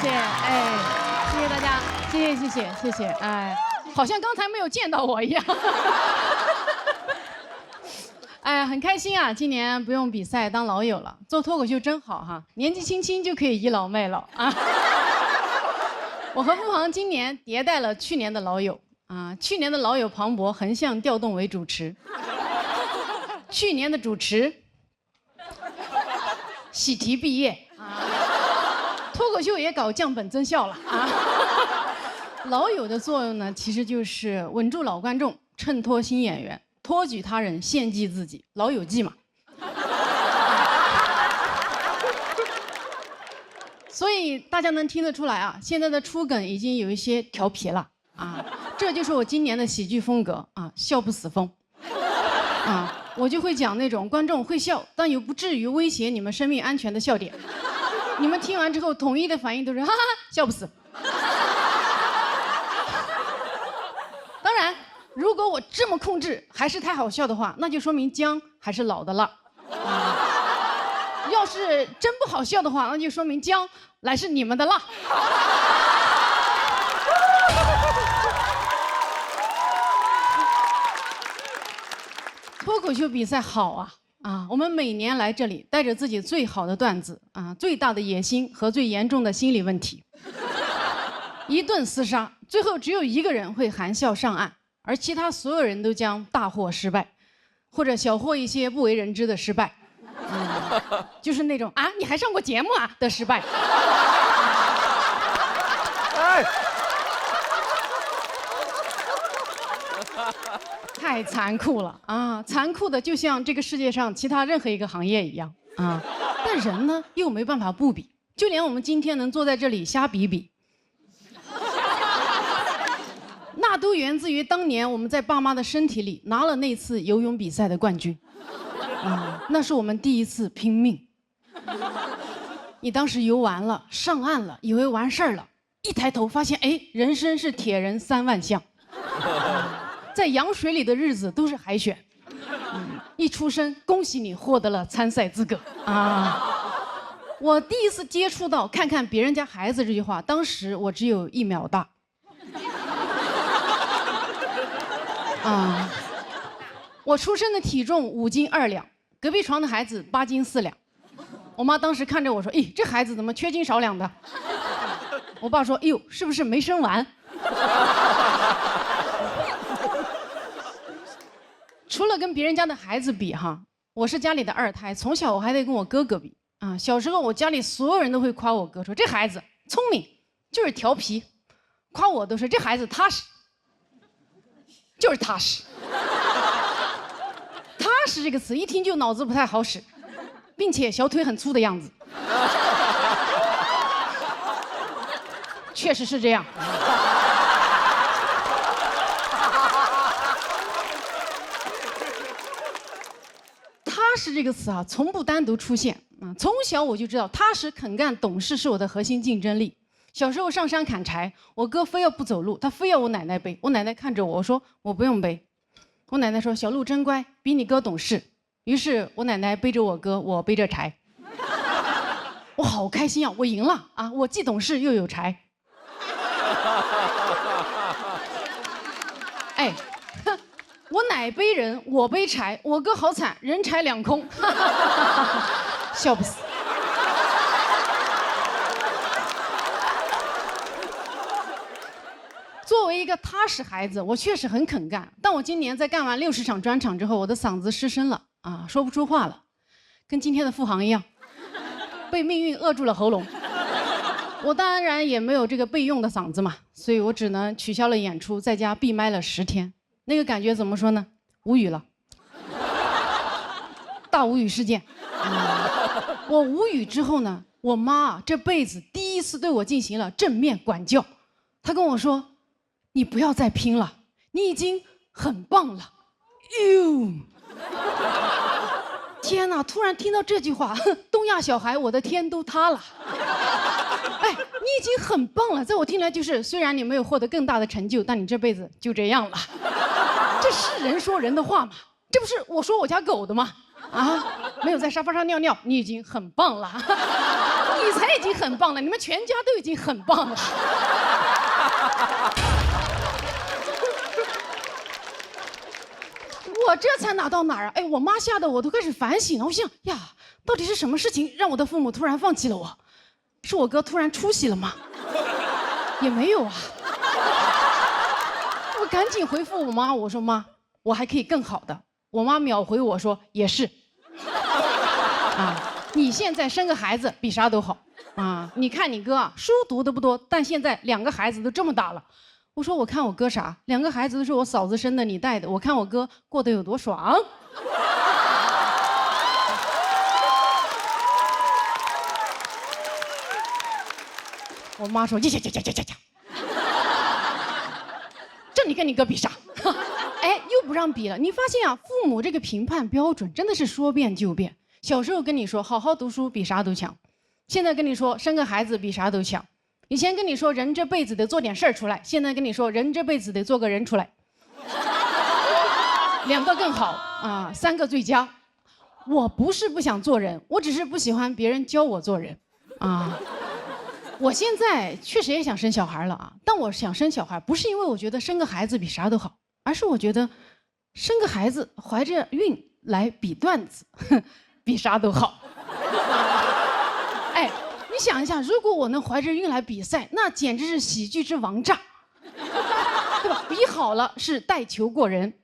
谢，哎，谢谢大家，谢谢，哎，好像刚才没有见到我一样。哎，很开心啊！今年不用比赛当老友了，做脱口秀真好哈，年纪轻轻就可以倚老卖老啊。我和付航今年迭代了去年的老友啊，去年的老友庞博横向调动为主持，去年的主持喜提毕业啊，脱口秀也搞降本增效了啊。老友的作用呢，其实就是稳住老观众，衬托新演员。托举他人，献祭自己，老友记嘛。所以大家能听得出来啊，现在的出梗已经有一些调皮了啊，这就是我今年的喜剧风格啊，笑不死风。啊，我就会讲那种观众会笑，但又不至于威胁你们生命安全的笑点。你们听完之后，统一的反应都是哈哈，笑不死。当然。如果我这么控制还是太好笑的话，那就说明姜还是老的辣。要是真不好笑的话，那就说明姜乃是你们的辣。脱口秀比赛好啊！我们每年来这里，带着自己最好的段子啊，最大的野心和最严重的心理问题，一顿厮杀，最后只有一个人会含笑上岸。而其他所有人都将大获失败，或者小获一些不为人知的失败，就是那种啊，你还上过节目啊的失败。哎，太残酷了啊！残酷的就像这个世界上其他任何一个行业一样啊。但人呢，又没办法不比，就连我们今天能坐在这里瞎比比。那都源自于当年我们在爸妈的身体里拿了那次游泳比赛的冠军，那是我们第一次拼命。你当时游完了，上岸了，以为完事儿了，一抬头发现，哎，人生是铁人3万项，在羊水里的日子都是海选，一出生，恭喜你获得了参赛资格啊！我第一次接触到看看别人家孩子这句话，当时我只有1秒大。啊，我出生的体重5斤2两，隔壁床的孩子8斤4两。我妈当时看着我说：“咦，这孩子怎么缺斤少两的？”我爸说：“哎呦，是不是没生完？”除了跟别人家的孩子比哈，我是家里的2胎，从小我还得跟我哥哥比啊。小时候我家里所有人都会夸我哥，说这孩子聪明，就是调皮，夸我都是这孩子踏实。就是踏实，踏实这个词一听就脑子不太好使，并且小腿很粗的样子，确实是这样。踏实这个词啊，从不单独出现啊。从小我就知道，踏实肯干懂事是我的核心竞争力。小时候上山砍柴，我哥非要不走路，他非要我奶奶背。我奶奶看着我，我说我不用背。我奶奶说小鹿真乖，比你哥懂事。于是我奶奶背着我哥，我背着柴。我好开心啊，我赢了啊！我既懂事又有柴。哎，我奶背人，我背柴，我哥好惨，人财两空，笑不死。作为一个踏实孩子，我确实很肯干。但我今年在干完60场专场之后，我的嗓子失声了啊，说不出话了，跟今天的付航一样，被命运扼住了喉咙。我当然也没有这个备用的嗓子嘛，所以我只能取消了演出，在家闭麦了10天。那个感觉怎么说呢？无语了，大无语事件。我无语之后呢，我妈这辈子第一次对我进行了正面管教，她跟我说。你不要再拼了，你已经很棒了。哟，天哪！突然听到这句话，东亚小孩，我的天都塌了。哎，你已经很棒了，在我听来就是，虽然你没有获得更大的成就，但你这辈子就这样了。这是人说人的话吗？这不是我说我家狗的吗？啊，没有在沙发上尿尿，你已经很棒了。你才已经很棒了，你们全家都已经很棒了。我这才哪到哪儿啊？哎，我妈吓得我都开始反省了。我想呀，到底是什么事情让我的父母突然放弃了我？是我哥突然出息了吗？也没有啊。我赶紧回复我妈，我说妈，我还可以更好的。我妈秒回我说也是。啊，你现在生个孩子比啥都好啊！你看你哥啊，书读的不多，但现在2个孩子都这么大了。我说我看我哥啥，2个孩子都是我嫂子生的，你带的，我看我哥过得有多爽。我妈说：“呀，这你跟你哥比啥？”哎，又不让比了。你发现啊，父母这个评判标准真的是说变就变。小时候跟你说好好读书比啥都强，现在跟你说生个孩子比啥都强。以前跟你说人这辈子得做点事儿出来，现在跟你说人这辈子得做个人出来。2个更好啊，3个最佳。我不是不想做人，我只是不喜欢别人教我做人啊。我现在确实也想生小孩了啊，但我想生小孩不是因为我觉得生个孩子比啥都好，而是我觉得生个孩子怀着孕来比段子，比啥都好。哎，你想一下，如果我能怀着孕来比赛，那简直是喜剧之王炸，对吧？比好了是带球过人，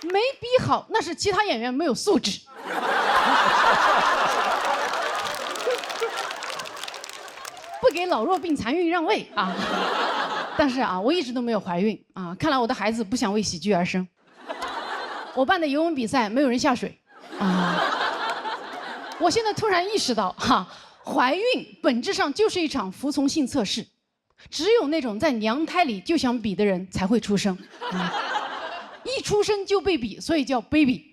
没比好那是其他演员没有素质。不给老弱病残孕让位啊！但是啊，我一直都没有怀孕啊，看来我的孩子不想为喜剧而生。我办的游泳比赛没有人下水啊！我现在突然意识到哈，怀孕本质上就是一场服从性测试，只有那种在娘胎里就想比的人才会出生，一出生就被比，所以叫 baby。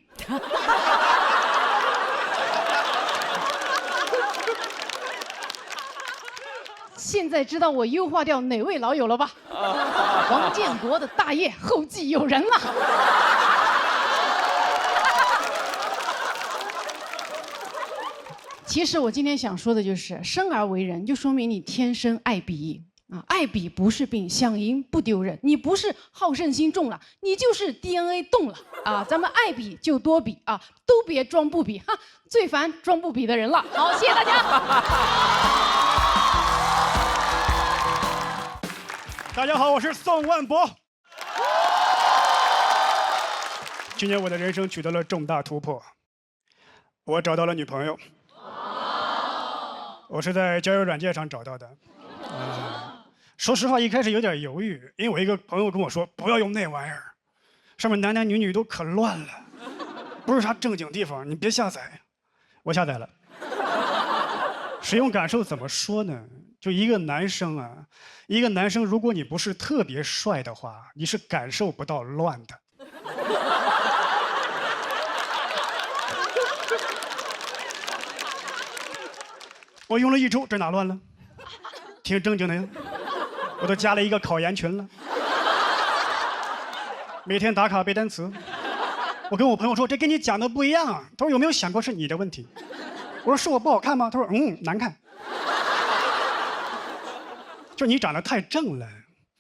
现在知道我优化掉哪位老友了吧？王建国的大业后继有人了。其实我今天想说的就是，生而为人，就说明你天生爱比啊，爱比不是病，想赢不丢人。你不是好胜心重了，你就是 DNA 动了啊！咱们爱比就多比啊，都别装不比哈，最烦装不比的人了。好，谢谢大家。大家好，我是宋万博。今年我的人生取得了重大突破，我找到了女朋友。我是在交友软件上找到的。说实话，一开始有点犹豫，因为我一个朋友跟我说不要用那玩意儿，上面男男女女都可乱了，不是啥正经地方，你别下载。我下载了。使用感受怎么说呢？就一个男生啊，一个男生，如果你不是特别帅的话，你是感受不到乱的。我用了1周，这哪乱了？挺正经的呀。我都加了一个考研群了，每天打卡背单词。我跟我朋友说，这跟你讲的不一样。他说有没有想过是你的问题？我说是我不好看吗？他说难看。就你长得太正了，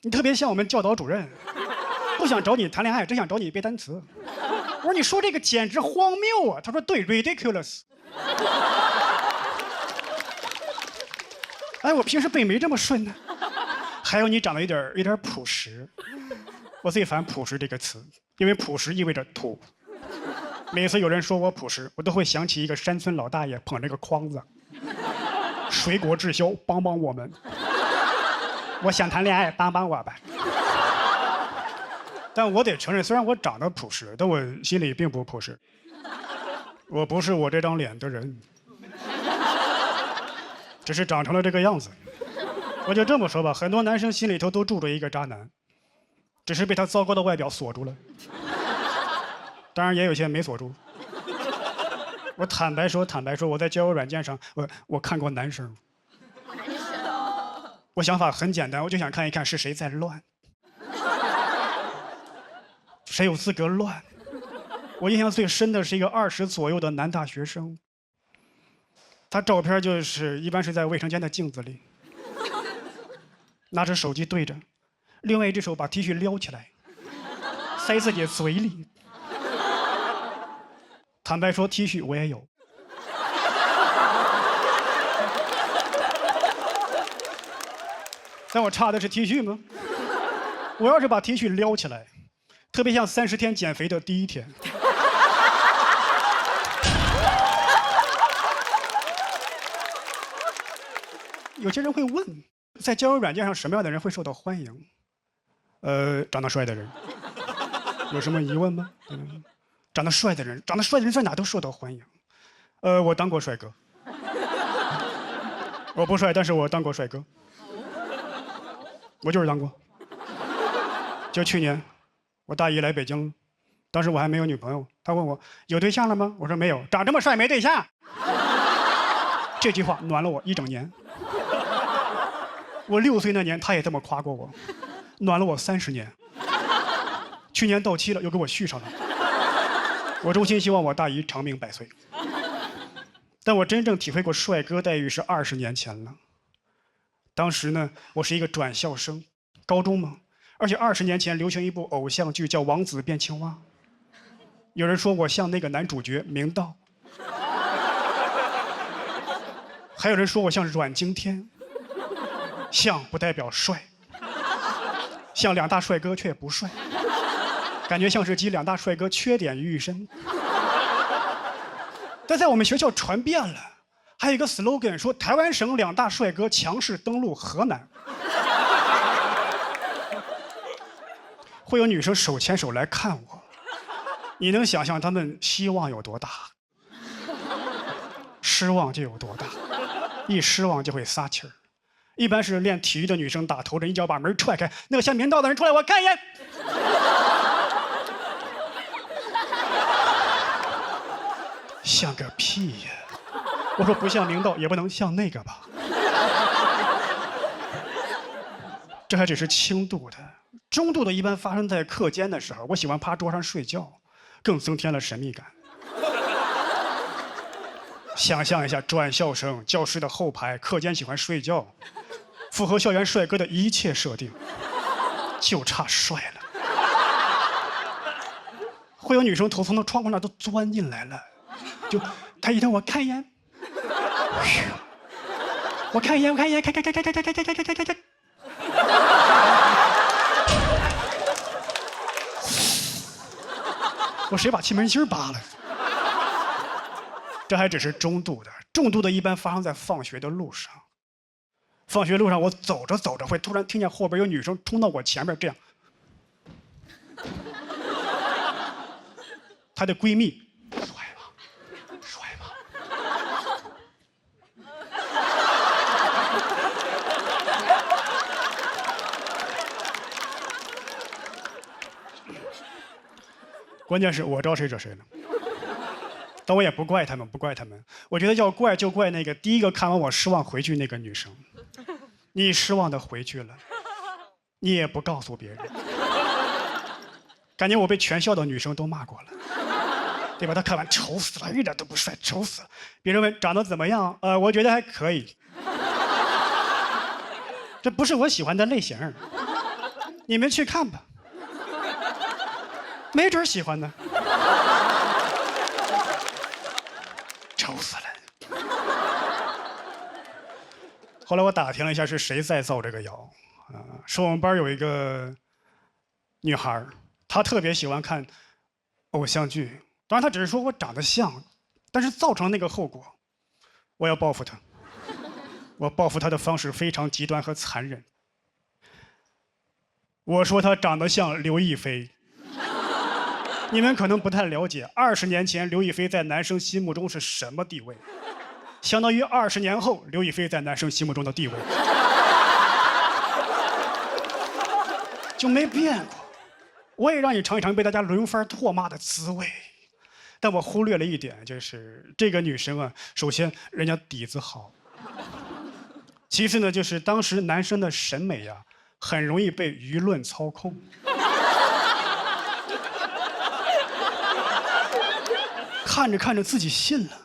你特别像我们教导主任，不想找你谈恋爱，只想找你背单词。我说你说这个简直荒谬啊！他说对 ，ridiculous。哎，我平时背没这么顺呢。还有你长得有点朴实，我最烦朴实这个词，因为朴实意味着土。每次有人说我朴实，我都会想起一个山村老大爷捧着个筐子，水果滞销，帮帮我们。我想谈恋爱，帮帮我吧。但我得承认，虽然我长得朴实，但我心里并不朴实。我不是我这张脸的人，只是长成了这个样子。我就这么说吧，很多男生心里头都住着一个渣男，只是被他糟糕的外表锁住了。当然也有些没锁住。我坦白说，我在交友软件上，我看过男生。我想法很简单，我就想看一看是谁在乱，谁有资格乱。我印象最深的是一个20左右的男大学生，他照片就是一般是在卫生间的镜子里，拿着手机对着，另外一只手把 T 恤撩起来，塞自己嘴里。坦白说 ，T 恤我也有。但我差的是 T 恤吗？我要是把 T 恤撩起来，特别像30天减肥的第一天。有些人会问，在交友软件上什么样的人会受到欢迎？长得帅的人。有什么疑问吗？长得帅的人在哪都受到欢迎。我当过帅哥。我不帅，但是我当过帅哥。我就是当过。就去年，我大姨来北京了，当时我还没有女朋友，她问我有对象了吗？我说没有，长这么帅没对象。这句话暖了我1整年。我6岁那年，她也这么夸过我，暖了我30年。去年到期了，又给我续上了。我衷心希望我大姨长命百岁。但我真正体会过帅哥待遇是20年前了。当时呢，我是一个转校生，高中嘛，而且20年前流行一部偶像剧叫《王子变青蛙》，有人说我像那个男主角明道，还有人说我像阮经天。像不代表帅，像2大帅哥却不帅，感觉像是集2大帅哥缺点于一身。但在我们学校传遍了，还有一个 slogan 说台湾省2大帅哥强势登陆河南。会有女生手牵手来看我，你能想象他们希望有多大，失望就有多大，一失望就会撒气儿。一般是练体育的女生打头阵，一脚把门踹开，那个像明道的人出来，我看一眼。像个屁呀！我说不像明道，也不能像那个吧。这还只是轻度的，中度的一般发生在课间的时候，我喜欢趴桌上睡觉，更增添了神秘感。想象一下，转校生，教室的后排，课间喜欢睡觉，符合校园帅哥的一切设定，就差帅了。会有女生头从那窗户那都钻进来了，就他一瞪我看一眼，我看一眼，看，我谁把气门芯扒了？这还只是中度的，重度的一般发生在放学的路上。放学路上，我走着走着会突然听见后边有女生冲到我前面，这样。她的闺蜜，帅吗？帅吗？关键是我招谁惹谁了。但我也不怪他们，不怪他们。我觉得要怪就怪那个第一个看完我失望回去那个女生。你失望的回去了，你也不告诉别人，感觉我被全校的女生都骂过了，对吧？她看完丑死了，一点都不帅，丑死了。别人问长得怎么样？我觉得还可以。这不是我喜欢的类型，你们去看吧，没准喜欢呢。丑死了。后来我打听了一下是谁在造这个谣，说我们班有一个女孩，她特别喜欢看偶像剧，当然她只是说我长得像，但是造成那个后果，我要报复她。我报复她的方式非常极端和残忍。我说她长得像刘亦菲。你们可能不太了解，20年前刘亦菲在男生心目中是什么地位，相当于20年后刘亦菲在男生心目中的地位就没变过。我也让你尝一尝被大家轮番唾骂的滋味，但我忽略了一点，就是这个女生啊，首先人家底子好，其次呢，就是当时男生的审美呀，很容易被舆论操控。看着看着自己信了，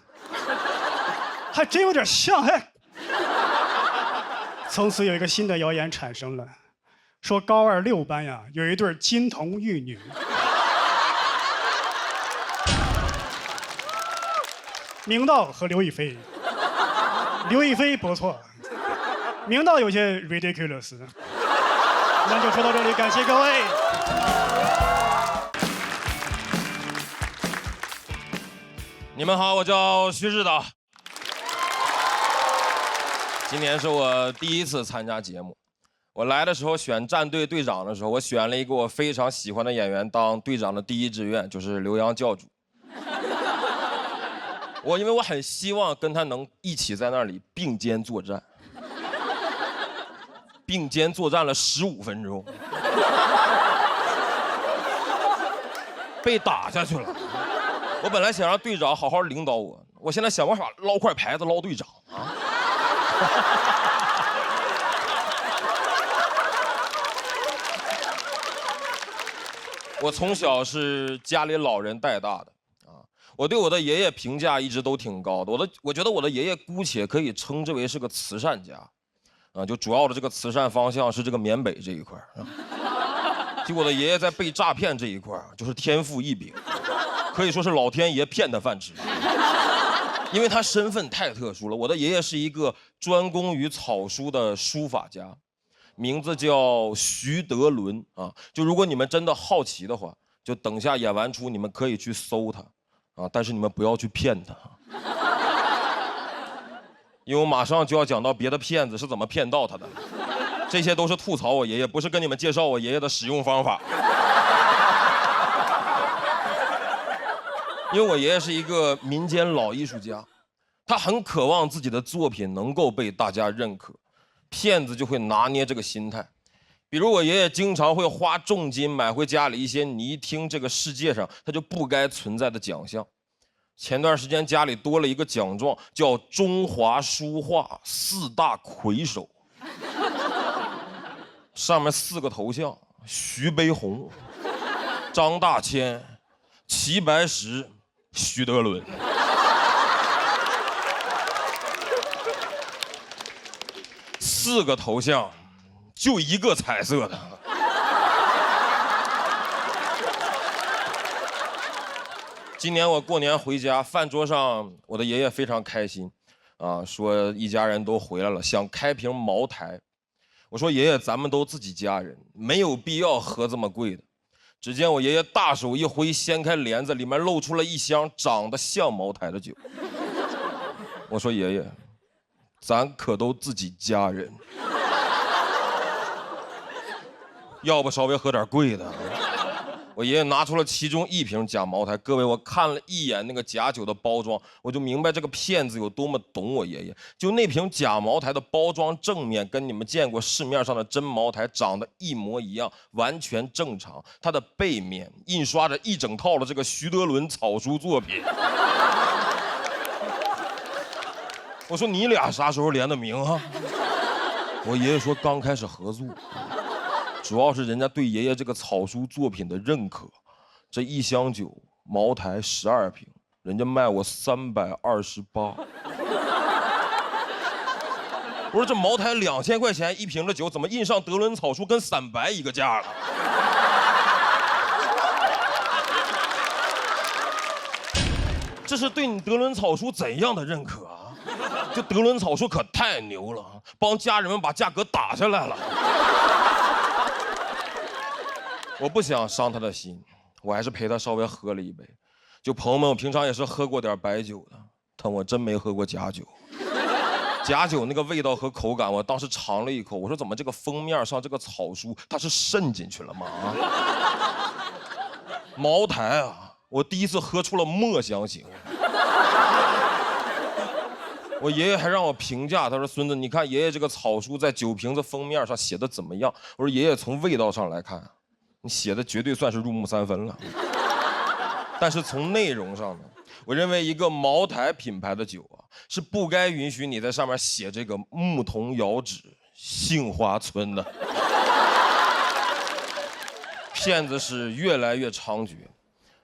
还真有点像哎。从此有一个新的谣言产生了，说高二6班呀有一对金童玉女。明道和刘亦菲，刘亦菲不错，明道有些 ridiculous。那就说到这里，感谢各位。你们好，我叫徐指导。今年是我第一次参加节目。我来的时候选战队队长的时候，我选了一个我非常喜欢的演员当队长的第一志愿，就是刘洋教主。因为我很希望跟他能一起在那里并肩作战，并肩作战了15分钟，被打下去了。我本来想让队长好好领导我，我现在想办法捞块牌子捞队长啊。我从小是家里老人带大的。我对我的爷爷评价一直都挺高的，我觉得我的爷爷姑且可以称之为是个慈善家，就主要的这个慈善方向是这个缅北这一块就我的爷爷在被诈骗这一块就是天赋异禀，可以说是老天爷骗他饭吃，因为他身份太特殊了。我的爷爷是一个专攻于草书的书法家，名字叫徐德伦就如果你们真的好奇的话，就等下演完出你们可以去搜他。但是你们不要去骗他，因为我马上就要讲到别的骗子是怎么骗到他的，这些都是吐槽我爷爷，不是跟你们介绍我爷爷的使用方法。因为我爷爷是一个民间老艺术家，他很渴望自己的作品能够被大家认可，骗子就会拿捏这个心态。比如我爷爷经常会花重金买回家里一些你一听这个世界上他就不该存在的奖项。前段时间家里多了一个奖状，叫中华书画4大魁首，上面4个头像：徐悲鸿、张大千、齐白石、徐德伦。4个头像。就1个彩色的。今年我过年回家，饭桌上我的爷爷非常开心，说一家人都回来了，想开瓶茅台。我说爷爷，咱们都自己家人，没有必要喝这么贵的。只见我爷爷大手一挥，掀开帘子，里面露出了一箱长得像茅台的酒。我说爷爷，咱可都自己家人。要不稍微喝点贵的。我爷爷拿出了其中1瓶假茅台，各位，我看了一眼那个假酒的包装，我就明白这个骗子有多么懂我爷爷。就那瓶假茅台的包装正面跟你们见过市面上的真茅台长得一模一样，完全正常。它的背面印刷着一整套的这个徐德伦草书作品。我说你俩啥时候联的名啊？我爷爷说刚开始合作。主要是人家对爷爷这个草书作品的认可，这1箱酒茅台12瓶，人家卖我328。不是这茅台2000块钱1瓶的酒，怎么印上德伦草书跟散白一个价了？这是对你德伦草书怎样的认可啊？这德伦草书可太牛了，帮家人们把价格打下来了。我不想伤他的心，我还是陪他稍微喝了一杯。就朋友们，我平常也是喝过点白酒的，但我真没喝过假酒。假酒那个味道和口感，我当时尝了一口，我说怎么这个封面上这个草书它是渗进去了吗？茅台啊，我第一次喝出了墨香型。我爷爷还让我评价，他说孙子，你看爷爷这个草书在酒瓶子封面上写的怎么样？我说爷爷，从味道上来看，你写的绝对算是入木三分了。但是从内容上呢，我认为一个茅台品牌的酒啊，是不该允许你在上面写这个牧童遥指杏花村的。骗子是越来越猖獗。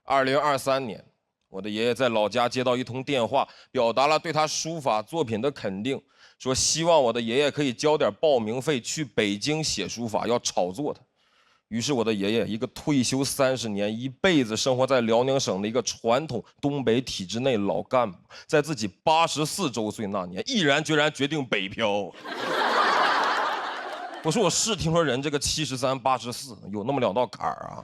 2023年，我的爷爷在老家接到一通电话，表达了对他书法作品的肯定，说希望我的爷爷可以交点报名费去北京写书法，要炒作他。于是我的爷爷，一个退休30年、一辈子生活在辽宁省的一个传统东北体制内老干部，在自己84周岁那年，毅然决然决定北漂。我说我是听说人这个73、84有那么2道坎儿啊。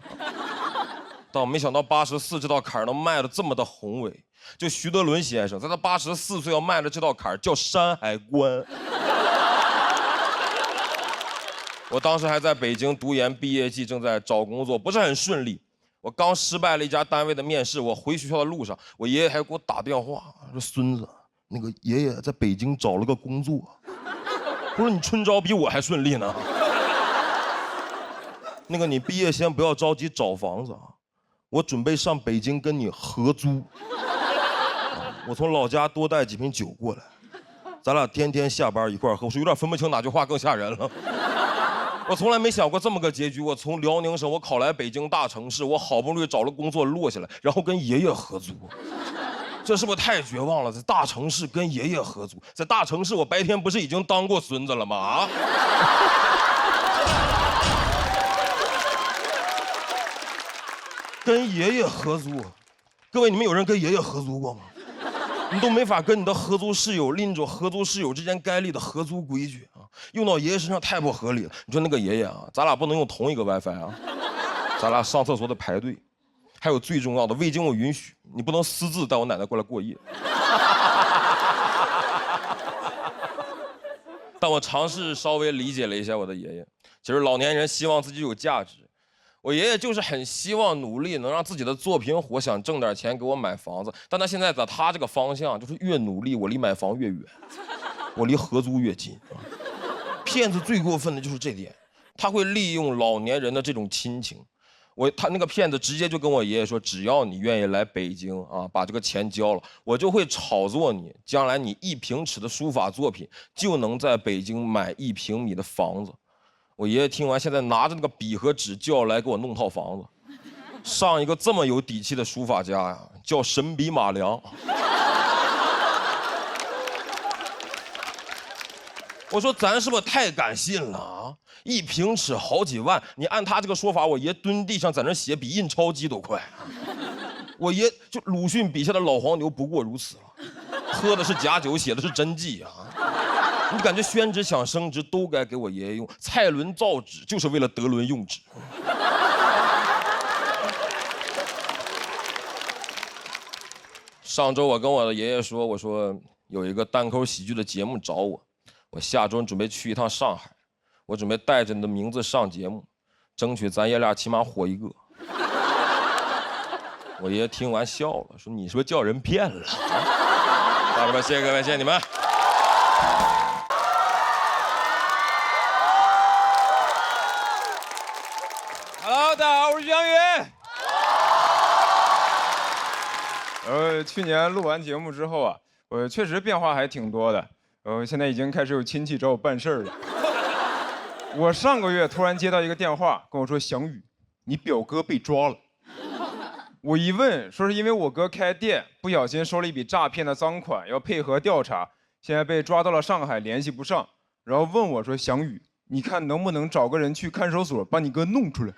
但我没想到84这道坎儿能迈得这么的宏伟。就徐德伦先生在他84岁要迈的这道坎儿叫山海关。我当时还在北京读研，毕业季正在找工作，不是很顺利。我刚失败了一家单位的面试，我回学校的路上，我爷爷还给我打电话说：“孙子，那个爷爷在北京找了个工作。”我说：“你春招比我还顺利呢。”那个你毕业先不要着急找房子啊。我准备上北京跟你合租，我从老家多带几瓶酒过来，咱俩天天下班一块喝。我说有点分不清哪句话更吓人了。我从来没想过这么个结局。我从辽宁省我考来北京大城市，我好不容易找了工作落下来，然后跟爷爷合租，这是不是太绝望了？在大城市跟爷爷合租，在大城市我白天不是已经当过孙子了吗？啊！跟爷爷合租，各位，你们有人跟爷爷合租过吗？你都没法跟你的合租室友拎着合租室友之间该立的合租规矩啊，用到爷爷身上太不合理了。你说那个爷爷啊，咱俩不能用同一个 WiFi 啊，咱俩上厕所得排队，还有最重要的，未经我允许，你不能私自带我奶奶过来过夜。但我尝试稍微理解了一下我的爷爷，其实老年人希望自己有价值。我爷爷就是很希望努力能让自己的作品火，想挣点钱给我买房子。但他现在在他这个方向，就是越努力，我离买房越远，我离合租越近。骗子最过分的就是这点，他会利用老年人的这种亲情。他那个骗子直接就跟我爷爷说，只要你愿意来北京啊，把这个钱交了，我就会炒作你，将来你1平尺的书法作品就能在北京买1平米的房子。我爷爷听完，现在拿着那个笔和纸就要来给我弄套房子。上一个这么有底气的书法家呀，叫神笔马良。我说咱是不是太敢信了啊？1平尺好几万，你按他这个说法，我爷蹲地上在那写比印钞机都快。我爷就鲁迅笔下的老黄牛不过如此了，喝的是假酒，写的是真迹啊。你感觉宣纸想升值都该给我爷爷用，蔡伦造纸就是为了德伦用纸。上周我跟我的爷爷说，我说有一个单口喜剧的节目找我，我下周准备去一趟上海，我准备带着你的名字上节目，争取咱爷俩起码火一个。我爷爷听完笑了，说你是不是叫人骗了？好了吧，谢谢各位，谢谢你们。Hello， 大家好，我是徐阳宇。去年录完节目之后啊，我确实变化还挺多的。现在已经开始有亲戚找我办事儿了。我上个月突然接到一个电话，跟我说：“翔宇，你表哥被抓了。”我一问，说是因为我哥开店不小心收了一笔诈骗的赃款，要配合调查，现在被抓到了上海，联系不上。然后问我说：“翔宇，你看能不能找个人去看守所把你哥弄出来？”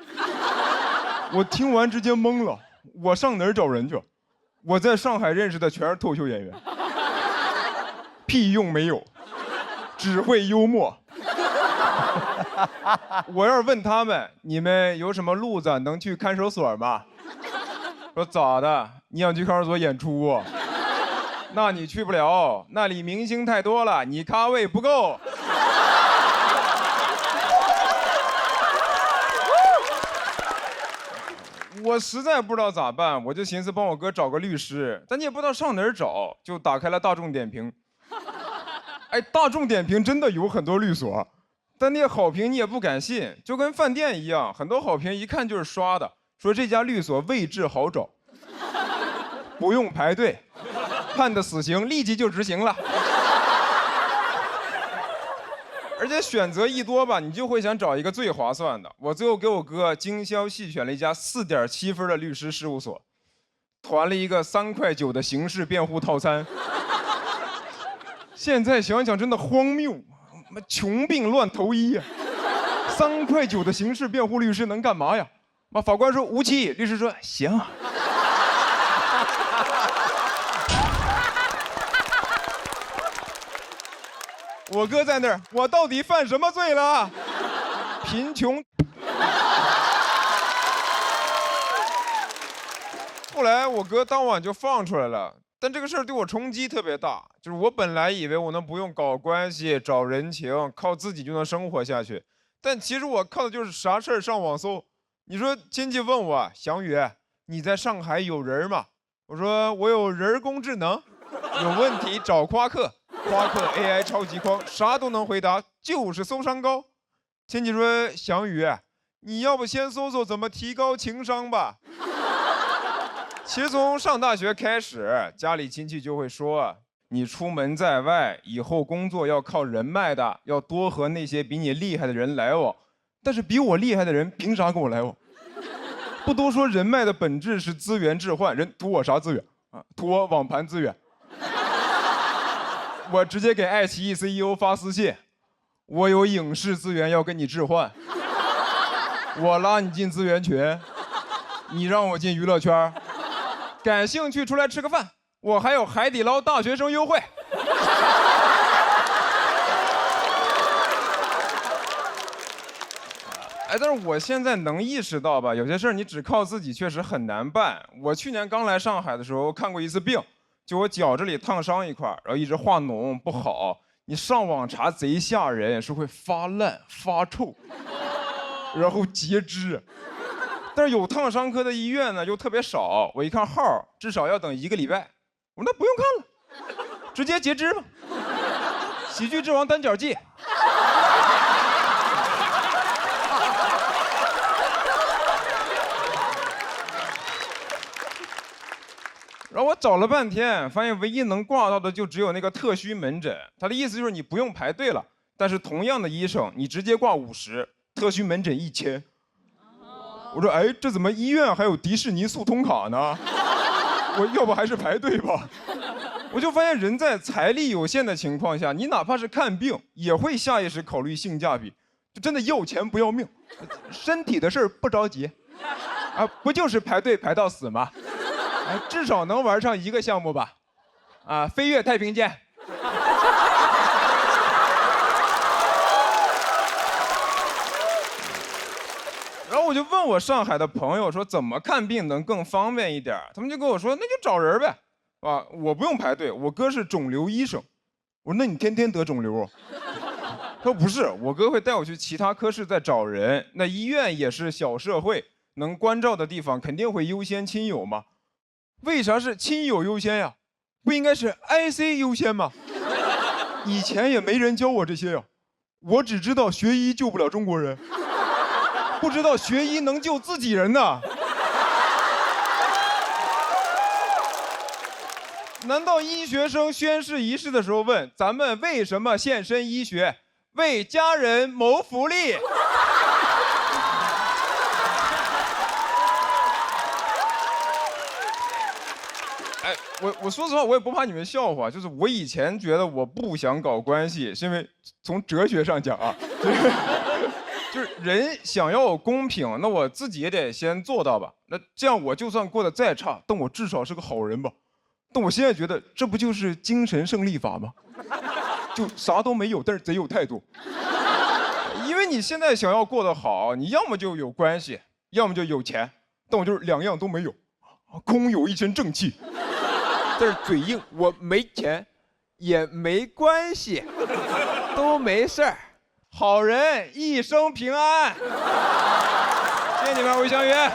我听完直接懵了，我上哪儿找人去？我在上海认识的全是脱口秀演员，屁用没有，只会幽默。我要是问他们，你们有什么路子能去看守所吗？说咋的？你想去看守所演出啊？那你去不了，那里明星太多了，你咖位不够。我实在不知道咋办，我就寻思帮我哥找个律师，但你也不知道上哪儿找，就打开了大众点评。哎，大众点评真的有很多律所，但那好评你也不敢信，就跟饭店一样，很多好评一看就是刷的，说这家律所位置好找，不用排队，判的死刑立即就执行了。而且选择一多吧，你就会想找一个最划算的。我最后给我哥精挑细选了一家4.7分的律师事务所，团了一个3.9块的刑事辩护套餐。现在想想真的荒谬，穷病乱投医呀！3.9块的刑事辩护律师能干嘛呀？法官说无期，律师说行。我哥在那儿，我到底犯什么罪了？贫穷。后来我哥当晚就放出来了，但这个事儿对我冲击特别大。就是我本来以为我能不用搞关系、找人情，靠自己就能生活下去，但其实我靠的就是啥事儿上网搜。你说亲戚问我翔宇，你在上海有人吗？我说我有人工智能，有问题找夸克，夸克 AI 超级框，啥都能回答，就是搜商高。亲戚说翔宇，你要不先搜搜怎么提高情商吧。其实从上大学开始，家里亲戚就会说，你出门在外，以后工作要靠人脉的，要多和那些比你厉害的人来往。但是比我厉害的人凭啥跟我来往？不都说人脉的本质是资源置换，人图我啥资源啊？图我网盘资源。我直接给爱奇艺 CEO 发私信，我有影视资源要跟你置换，我拉你进资源群，你让我进娱乐圈，感兴趣出来吃个饭，我还有海底捞大学生优惠。但是我现在能意识到吧，有些事儿你只靠自己确实很难办。我去年刚来上海的时候看过一次病，就我脚这里烫伤一块，然后一直化脓不好。你上网查贼吓人，是会发烂、发臭，然后截肢。但是有烫伤科的医院呢又特别少，我一看号，至少要等1个礼拜。我说那不用看了，直接截肢吧。喜剧之王单脚记。然后我找了半天，发现唯一能挂到的就只有那个特需门诊。他的意思就是你不用排队了，但是同样的医生，你直接挂50，特需门诊1000。我说，哎，这怎么医院还有迪士尼速通卡呢？我要不还是排队吧。我就发现人在财力有限的情况下，你哪怕是看病，也会下意识考虑性价比，就真的要钱不要命。身体的事儿不着急，啊，不就是排队排到死吗？至少能玩上1个项目吧，啊，飞越太平间。然后我就问我上海的朋友说，怎么看病能更方便一点？他们就跟我说，那就找人呗，啊，我不用排队，我哥是肿瘤医生。我说那你天天得肿瘤？他说不是，我哥会带我去其他科室再找人。那医院也是小社会，能关照的地方肯定会优先亲友嘛。为啥是亲友优先呀？不应该是 IC 优先吗？以前也没人教我这些呀，我只知道学医救不了中国人，不知道学医能救自己人呢。难道医学生宣誓仪式的时候问咱们为什么献身医学？为家人谋福利。哎，我说实话，我也不怕你们笑话，就是我以前觉得我不想搞关系，是因为从哲学上讲啊，就是人想要公平，那我自己也得先做到吧。那这样我就算过得再差，但我至少是个好人吧。但我现在觉得这不就是精神胜利法吗？就啥都没有，但是贼有态度。因为你现在想要过得好，你要么就有关系，要么就有钱，但我就是2样都没有，空有一身正气。但是嘴硬，我没钱，也没关系，都没事儿，好人一生平安。谢谢你们，我是翔宇。哎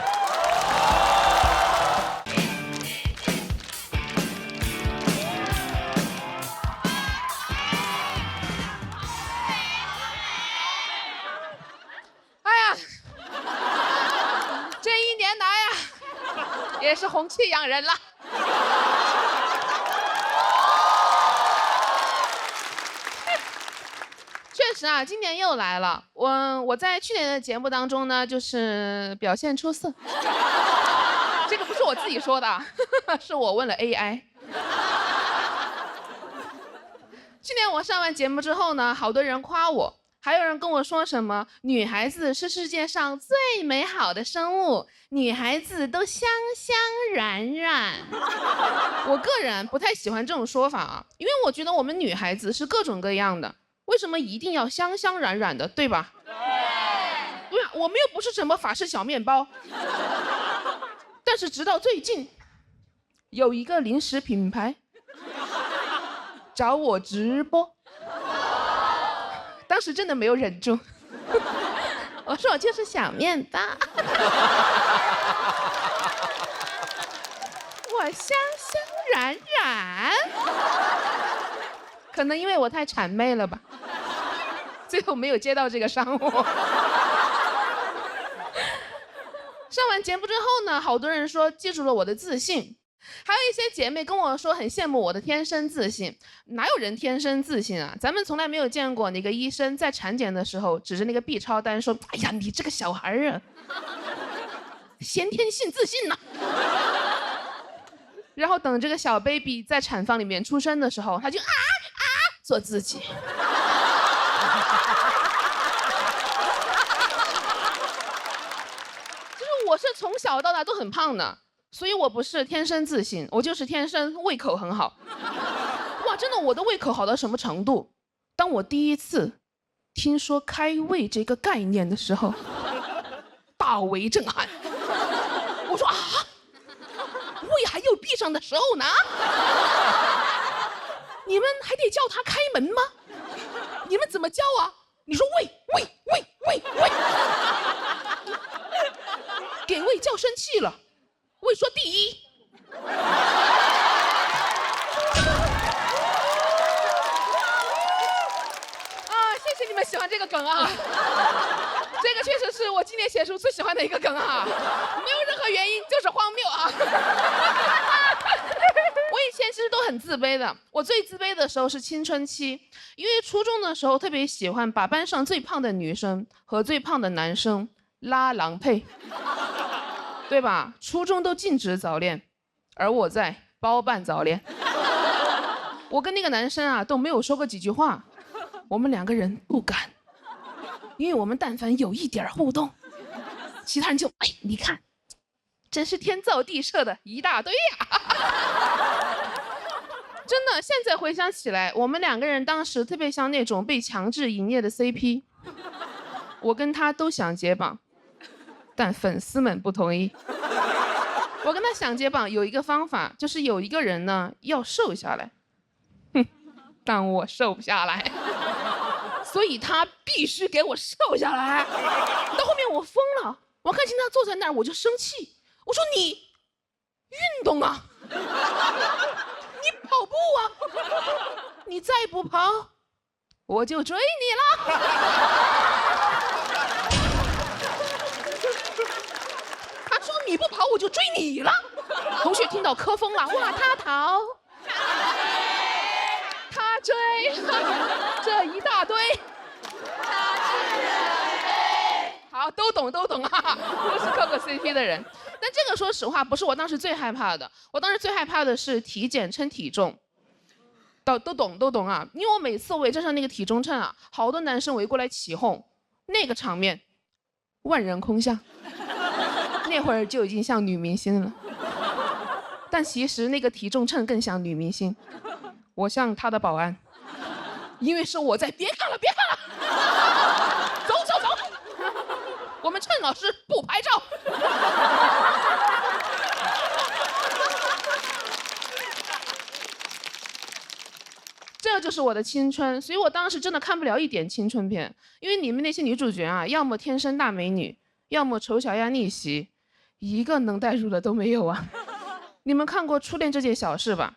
呀，这1年来呀，也是红气养人了。确实啊，今年又来了。我在去年的节目当中呢，就是表现出色。这个不是我我自己说的，是我问了 AI。去年我上完节目之后呢，好多人夸我，还有人跟我说什么女孩子是世界上最美好的生物，女孩子都香香软软。我个人不太喜欢这种说法啊，因为我觉得我们女孩子是各种各样的，为什么一定要香香软软的，对吧？对啊，我们又不是什么法式小面包。但是直到最近，有一个零食品牌找我直播，当时真的没有忍住，我说我就是小面包，我香香软软，可能因为我太谄媚了吧，最后没有接到这个商务。上完节目之后呢，好多人说记住了我的自信，还有一些姐妹跟我说很羡慕我的天生自信。哪有人天生自信啊？咱们从来没有见过哪个医生在产检的时候指着那个 B 超单说：“哎呀，你这个小孩啊，先天性自信呐。”然后等这个小 baby 在产房里面出生的时候，他就做自己。我是从小到大都很胖的，所以我不是天生自信，我就是天生胃口很好。哇，真的，我的胃口好到什么程度？当我第一次听说开胃这个概念的时候，大为震撼。我说啊，胃还有闭上的时候呢？你们还得叫他开门吗？你们怎么叫啊？你说喂。给胃叫生气了，胃说第一。谢谢你们喜欢这个梗啊，这个确实是我今年写书最喜欢的一个梗啊，没有任何原因，就是荒谬啊。我以前其实都很自卑的，我最自卑的时候是青春期，因为初中的时候特别喜欢把班上最胖的女生和最胖的男生拉郎配。对吧？初中都禁止早恋，而我在包办早恋。我跟那个男生啊都没有说过几句话，我们两个人不敢，因为我们但凡有一点互动，其他人就你看，真是天造地设的一大堆呀。真的，现在回想起来，我们两个人当时特别像那种被强制营业的 CP， 我跟他都想解绑。但粉丝们不同意。我跟他想解绑有一个方法，就是有一个人呢要瘦下来，但我瘦不下来，所以他必须给我瘦下来。到后面我疯了，我看见他坐在那儿我就生气，我说你运动啊，你跑步啊，你再不跑我就追你了。你不跑我就追你了。同学听到磕疯了，哇，他逃，他追，这一大堆，好，都懂啊，都是磕过 CP 的人。但这个说实话不是我当时最害怕的，我当时最害怕的是体检称体重。都懂啊，因为我每次我也站上那个体重秤啊，好多男生围过来起哄，那个场面万人空巷。那会儿就已经像女明星了，但其实那个体重秤更像女明星，我像她的保安，因为是我在。别看了，走，我们称老师不拍照。这就是我的青春，所以我当时真的看不了一点青春片，因为你们那些女主角啊，要么天生大美女，要么丑小鸭逆袭。一个能代入的都没有啊！你们看过《初恋这件小事》吧？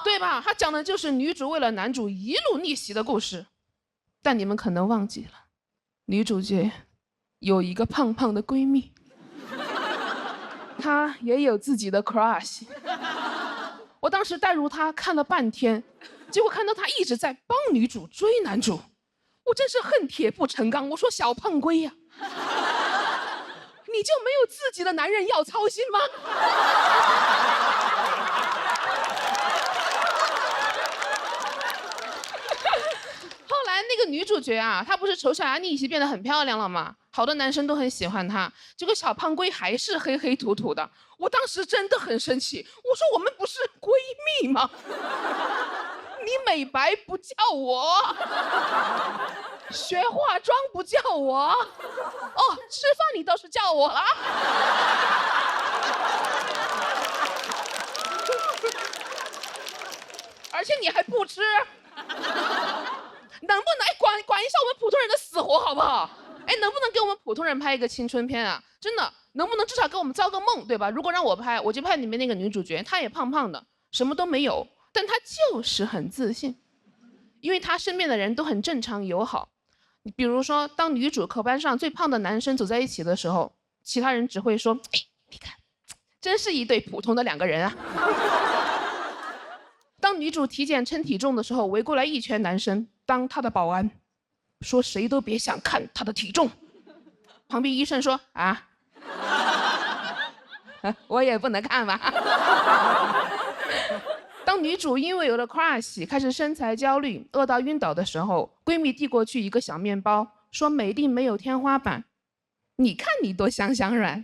对吧？它讲的就是女主为了男主一路逆袭的故事。但你们可能忘记了，女主角有一个胖胖的闺蜜，她也有自己的 crush。我当时带入她看了半天，结果看到她一直在帮女主追男主，我真是恨铁不成钢。我说小胖龟呀！你就没有自己的男人要操心吗？后来那个女主角啊，她不是丑小鸭逆袭变得很漂亮了吗？好多男生都很喜欢她，结果小胖龟还是黑黑土土的。我当时真的很生气，我说我们不是闺蜜吗？你美白不叫我，学化妆不叫我，哦，吃饭你倒是叫我了。而且你还不吃，能不能管一下我们普通人的死活好不好？哎，能不能给我们普通人拍一个青春片啊？真的，能不能至少给我们造个梦，对吧？如果让我拍，我就拍里面那个女主角，她也胖胖的，什么都没有，但她就是很自信，因为她身边的人都很正常友好。比如说，当女主课班上最胖的男生走在一起的时候，其他人只会说：“哎，你看，真是一对普通的两个人啊。”当女主体检称体重的时候，围过来一圈男生当她的保安，说谁都别想看她的体重。旁边医生说：“啊，我也不能看吧。”当女主因为有了 crush 开始身材焦虑、饿到晕倒的时候，闺蜜递过去一个小面包，说美定没有天花板，你看你多香香软。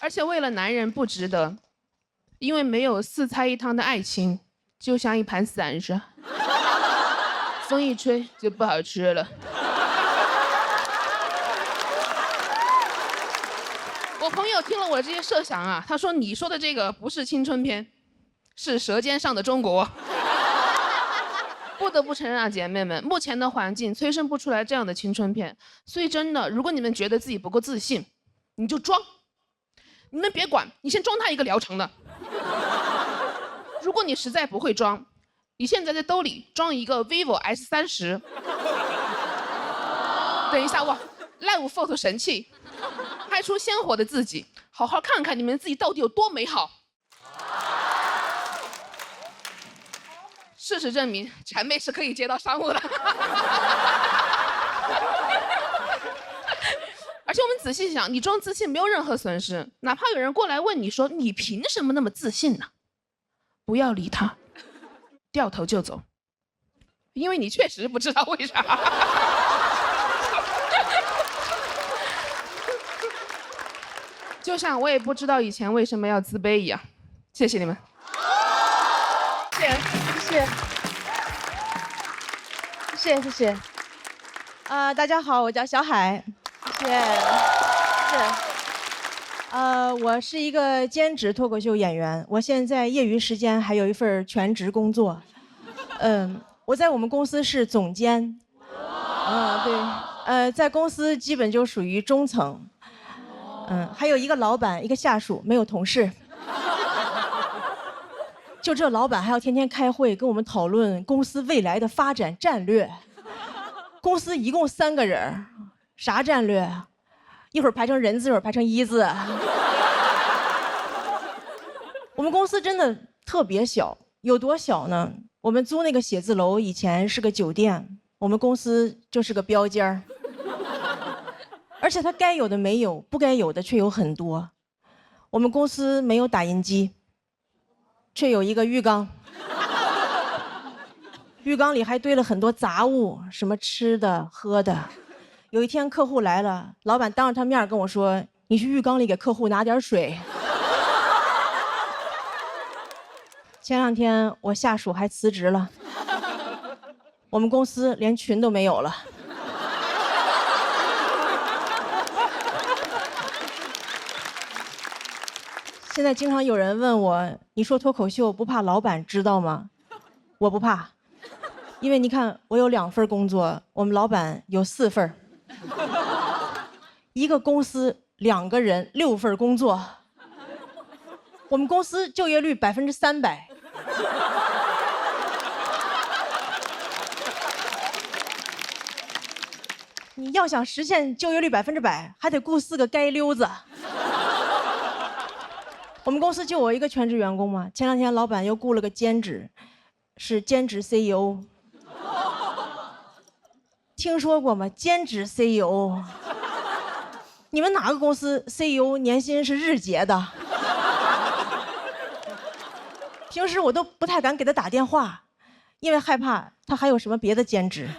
而且为了男人不值得，因为没有4菜1汤的爱情，就像一盘散沙，风一吹就不好吃了。我朋友听了我这些设想啊，他说你说的这个不是青春片，是《舌尖上的中国》。不得不承认啊，姐妹们，目前的环境催生不出来这样的青春片。所以真的，如果你们觉得自己不够自信，你就装。你们别管，你先装他一个疗程的。如果你实在不会装，你现在在兜里装一个 vivo S30。等一下，哇 ，Live Photo 神器，拍出鲜活的自己，好好看看你们自己到底有多美好。事实证明，谄媚是可以接到商务的。而且我们仔细想，你装自信没有任何损失，哪怕有人过来问你说你凭什么那么自信呢？不要理他，掉头就走，因为你确实不知道为啥。就像我也不知道以前为什么要自卑一样。谢谢你们。谢谢。大家好，我叫小海。谢谢。我是一个兼职脱口秀演员，我现在业余时间还有一份全职工作。我在我们公司是总监。对。在公司基本就属于中层。还有一个老板，一个下属，没有同事。就这老板还要天天开会跟我们讨论公司未来的发展战略。公司一共3个人，啥战略啊？一会儿排成人字，一会儿排成一字。我们公司真的特别小，有多小呢？我们租那个写字楼以前是个酒店，我们公司就是个标间儿。而且它该有的没有，不该有的却有很多。我们公司没有打印机，却有一个浴缸。浴缸里还堆了很多杂物，什么吃的喝的。有一天客户来了，老板当着他面跟我说：“你去浴缸里给客户拿点水。”前2天我下属还辞职了，我们公司连群都没有了。现在经常有人问我：“你说脱口秀不怕老板知道吗？”我不怕，因为你看我有2份工作，我们老板有4份。一个公司2个人6份工作，我们公司就业率300%。你要想实现就业率100%，还得雇4个街溜子。我们公司就我一个全职员工嘛，前2天老板又雇了个兼职，是兼职 CEO。听说过吗？兼职 CEO。你们哪个公司 CEO 年薪是日结的？平时我都不太敢给他打电话，因为害怕他还有什么别的兼职。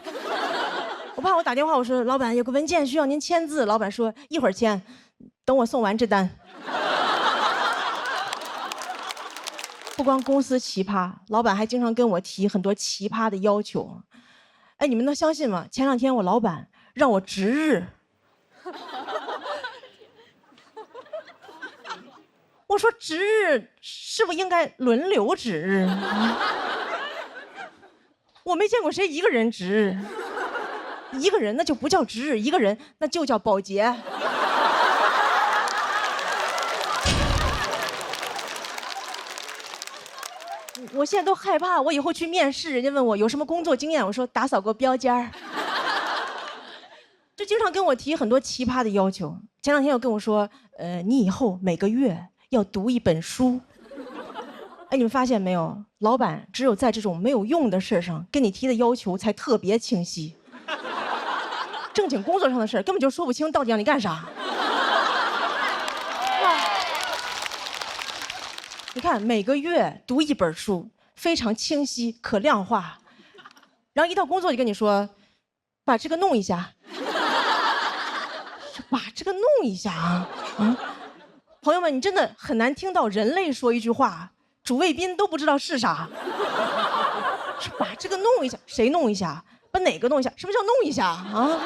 我怕我打电话，我说老板有个文件需要您签字，老板说一会儿签，等我送完这单。不光公司奇葩，老板还经常跟我提很多奇葩的要求。哎，你们能相信吗？前2天我老板让我值日。我说值日是不是应该轮流值日？我没见过谁一个人值日，一个人那就不叫值日，一个人那就叫保洁。我现在都害怕，我以后去面试，人家问我有什么工作经验，我说打扫过标间儿。就经常跟我提很多奇葩的要求。前2天又跟我说，你以后每个月要读1本书。哎，你们发现没有？老板只有在这种没有用的事上跟你提的要求才特别清晰，正经工作上的事根本就说不清到底让你干啥。你看，每个月读1本书，非常清晰可量化，然后一到工作就跟你说，把这个弄一下，把这个弄一下啊。朋友们，你真的很难听到人类说一句话，主谓宾都不知道是啥。把这个弄一下，谁弄一下？把哪个弄一下？什么叫弄一下啊？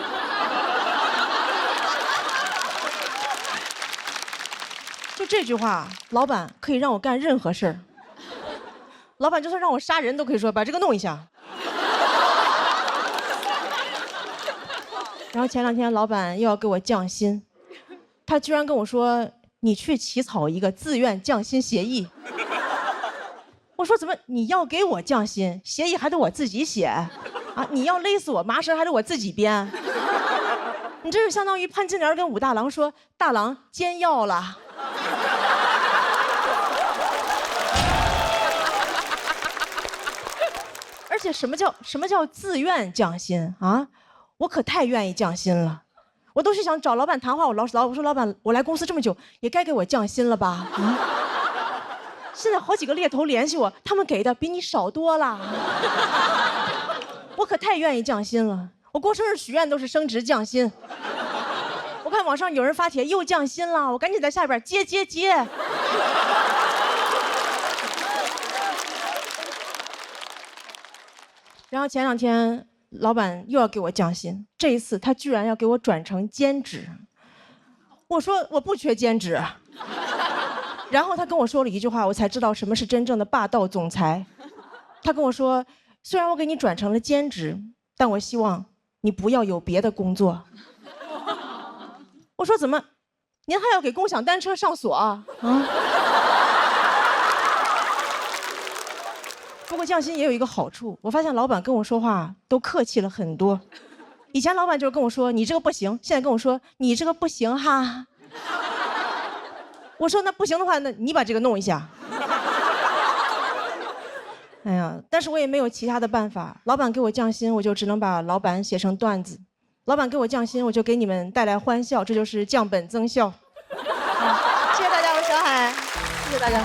就这句话，老板可以让我干任何事儿。老板就算让我杀人都可以说把这个弄一下。然后前2天老板又要给我降薪，他居然跟我说，你去起草一个自愿降薪协议。我说怎么你要给我降薪，协议还得我自己写啊？你要勒死我，麻绳还得我自己编？你这就相当于潘金莲跟武大郎说，大郎煎药了。而且什么叫自愿降薪啊？我可太愿意降薪了，我都是想找老板谈话。我说老板，我来公司这么久，也该给我降薪了吧？现在好几个猎头联系我，他们给的比你少多了。我可太愿意降薪了，我过生日许愿都是升职降薪。我看网上有人发帖又降薪了，我赶紧在下边接。然后前2天老板又要给我降薪，这一次他居然要给我转成兼职。我说我不缺兼职。然后他跟我说了一句话，我才知道什么是真正的霸道总裁。他跟我说，虽然我给你转成了兼职，但我希望你不要有别的工作。我说怎么，您还要给共享单车上锁啊？不过降薪也有一个好处，我发现老板跟我说话都客气了很多。以前老板就是跟我说你这个不行，现在跟我说你这个不行哈。我说那不行的话，那你把这个弄一下。哎呀，但是我也没有其他的办法。老板给我降薪，我就只能把老板写成段子；老板给我降薪，我就给你们带来欢笑，这就是降本增效。谢谢大家，我是小海，谢谢大家。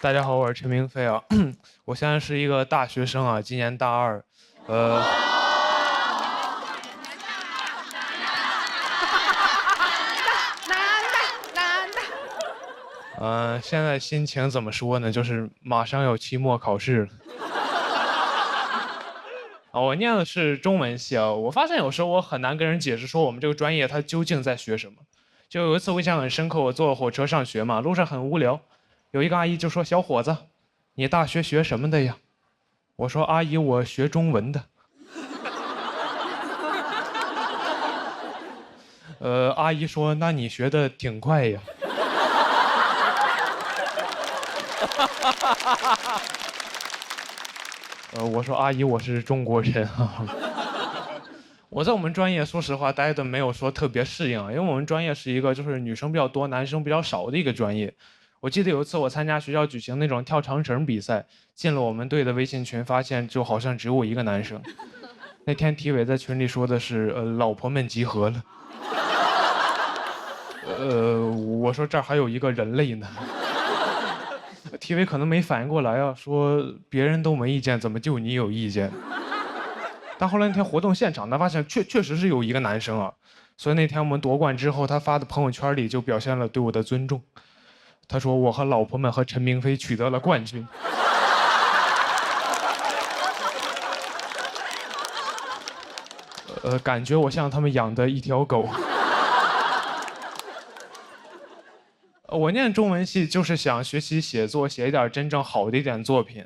大家好，我是陈明飞啊，我现在是一个大学生啊，今年大2，现在心情怎么说呢？就是马上有期末考试了。我念的是中文系啊，我发现有时候我很难跟人解释说我们这个专业它究竟在学什么。就有一次我印象很深刻，我坐火车上学嘛，路上很无聊，有一个阿姨就说：“小伙子，你大学学什么的呀？”我说：“阿姨，我学中文的。”阿姨说：“那你学的挺快呀。”我说：“阿姨，我是中国人啊。”我在我们专业，说实话，待的没有说特别适应啊，因为我们专业是一个就是女生比较多、男生比较少的一个专业。我我记得有一次我参加学校举行那种跳长绳比赛，进了我们队的微信群，发现就好像只有我一个男生。那天体委在群里说的是老婆们集合了。我说这儿还有一个人类呢。体委可能没反应过来啊，说别人都没意见，怎么就你有意见？但后来那天活动现场，他发现确实是有一个男生啊，所以那天我们夺冠之后，他发的朋友圈里就表现了对我的尊重。他说我和老婆们和陈明飞取得了冠军。感觉我像他们养的一条狗。我念中文系就是想学习写作，写一点真正好的一点作品。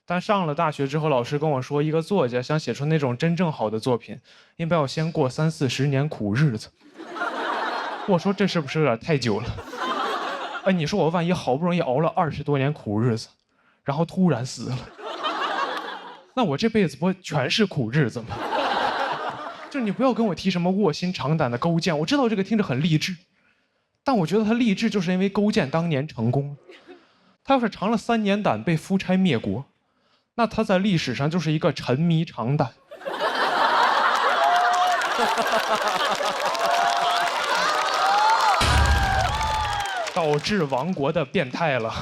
但上了大学之后，老师跟我说，一个作家想写出那种真正好的作品，应该要先过30-40年苦日子。我说这是不是有点太久了？哎，你说我万一好不容易熬了20多年苦日子，然后突然死了，那我这辈子不全是苦日子吗？就是你不要跟我提什么卧薪尝胆的勾践，我知道这个听着很励志，但我觉得他励志就是因为勾践当年成功了。他要是尝了3年胆被夫差灭国，那他在历史上就是一个沉迷尝胆。导致亡国的变态了。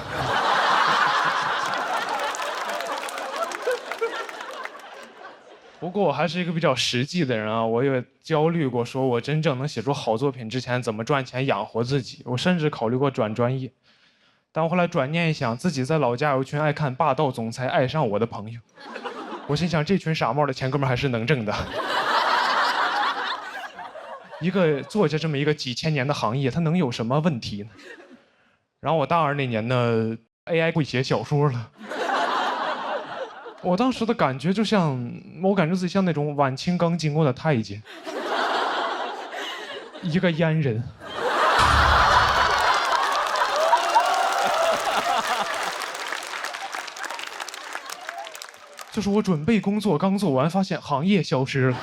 不过我还是一个比较实际的人啊，我也焦虑过，说我真正能写出好作品之前怎么赚钱养活自己。我甚至考虑过转专业，但我后来转念一想，自己在老家有一群爱看霸道总裁爱上我的朋友，我心想这群傻帽的钱哥们还是能挣的。一个作家这么一个几千年的行业，它能有什么问题呢？然后我大2那年呢 ，AI 会写小说了。我当时的感觉就像，我感觉自己像那种晚清刚进宫的太监，一个阉人。就是我准备工作刚做完，发现行业消失了。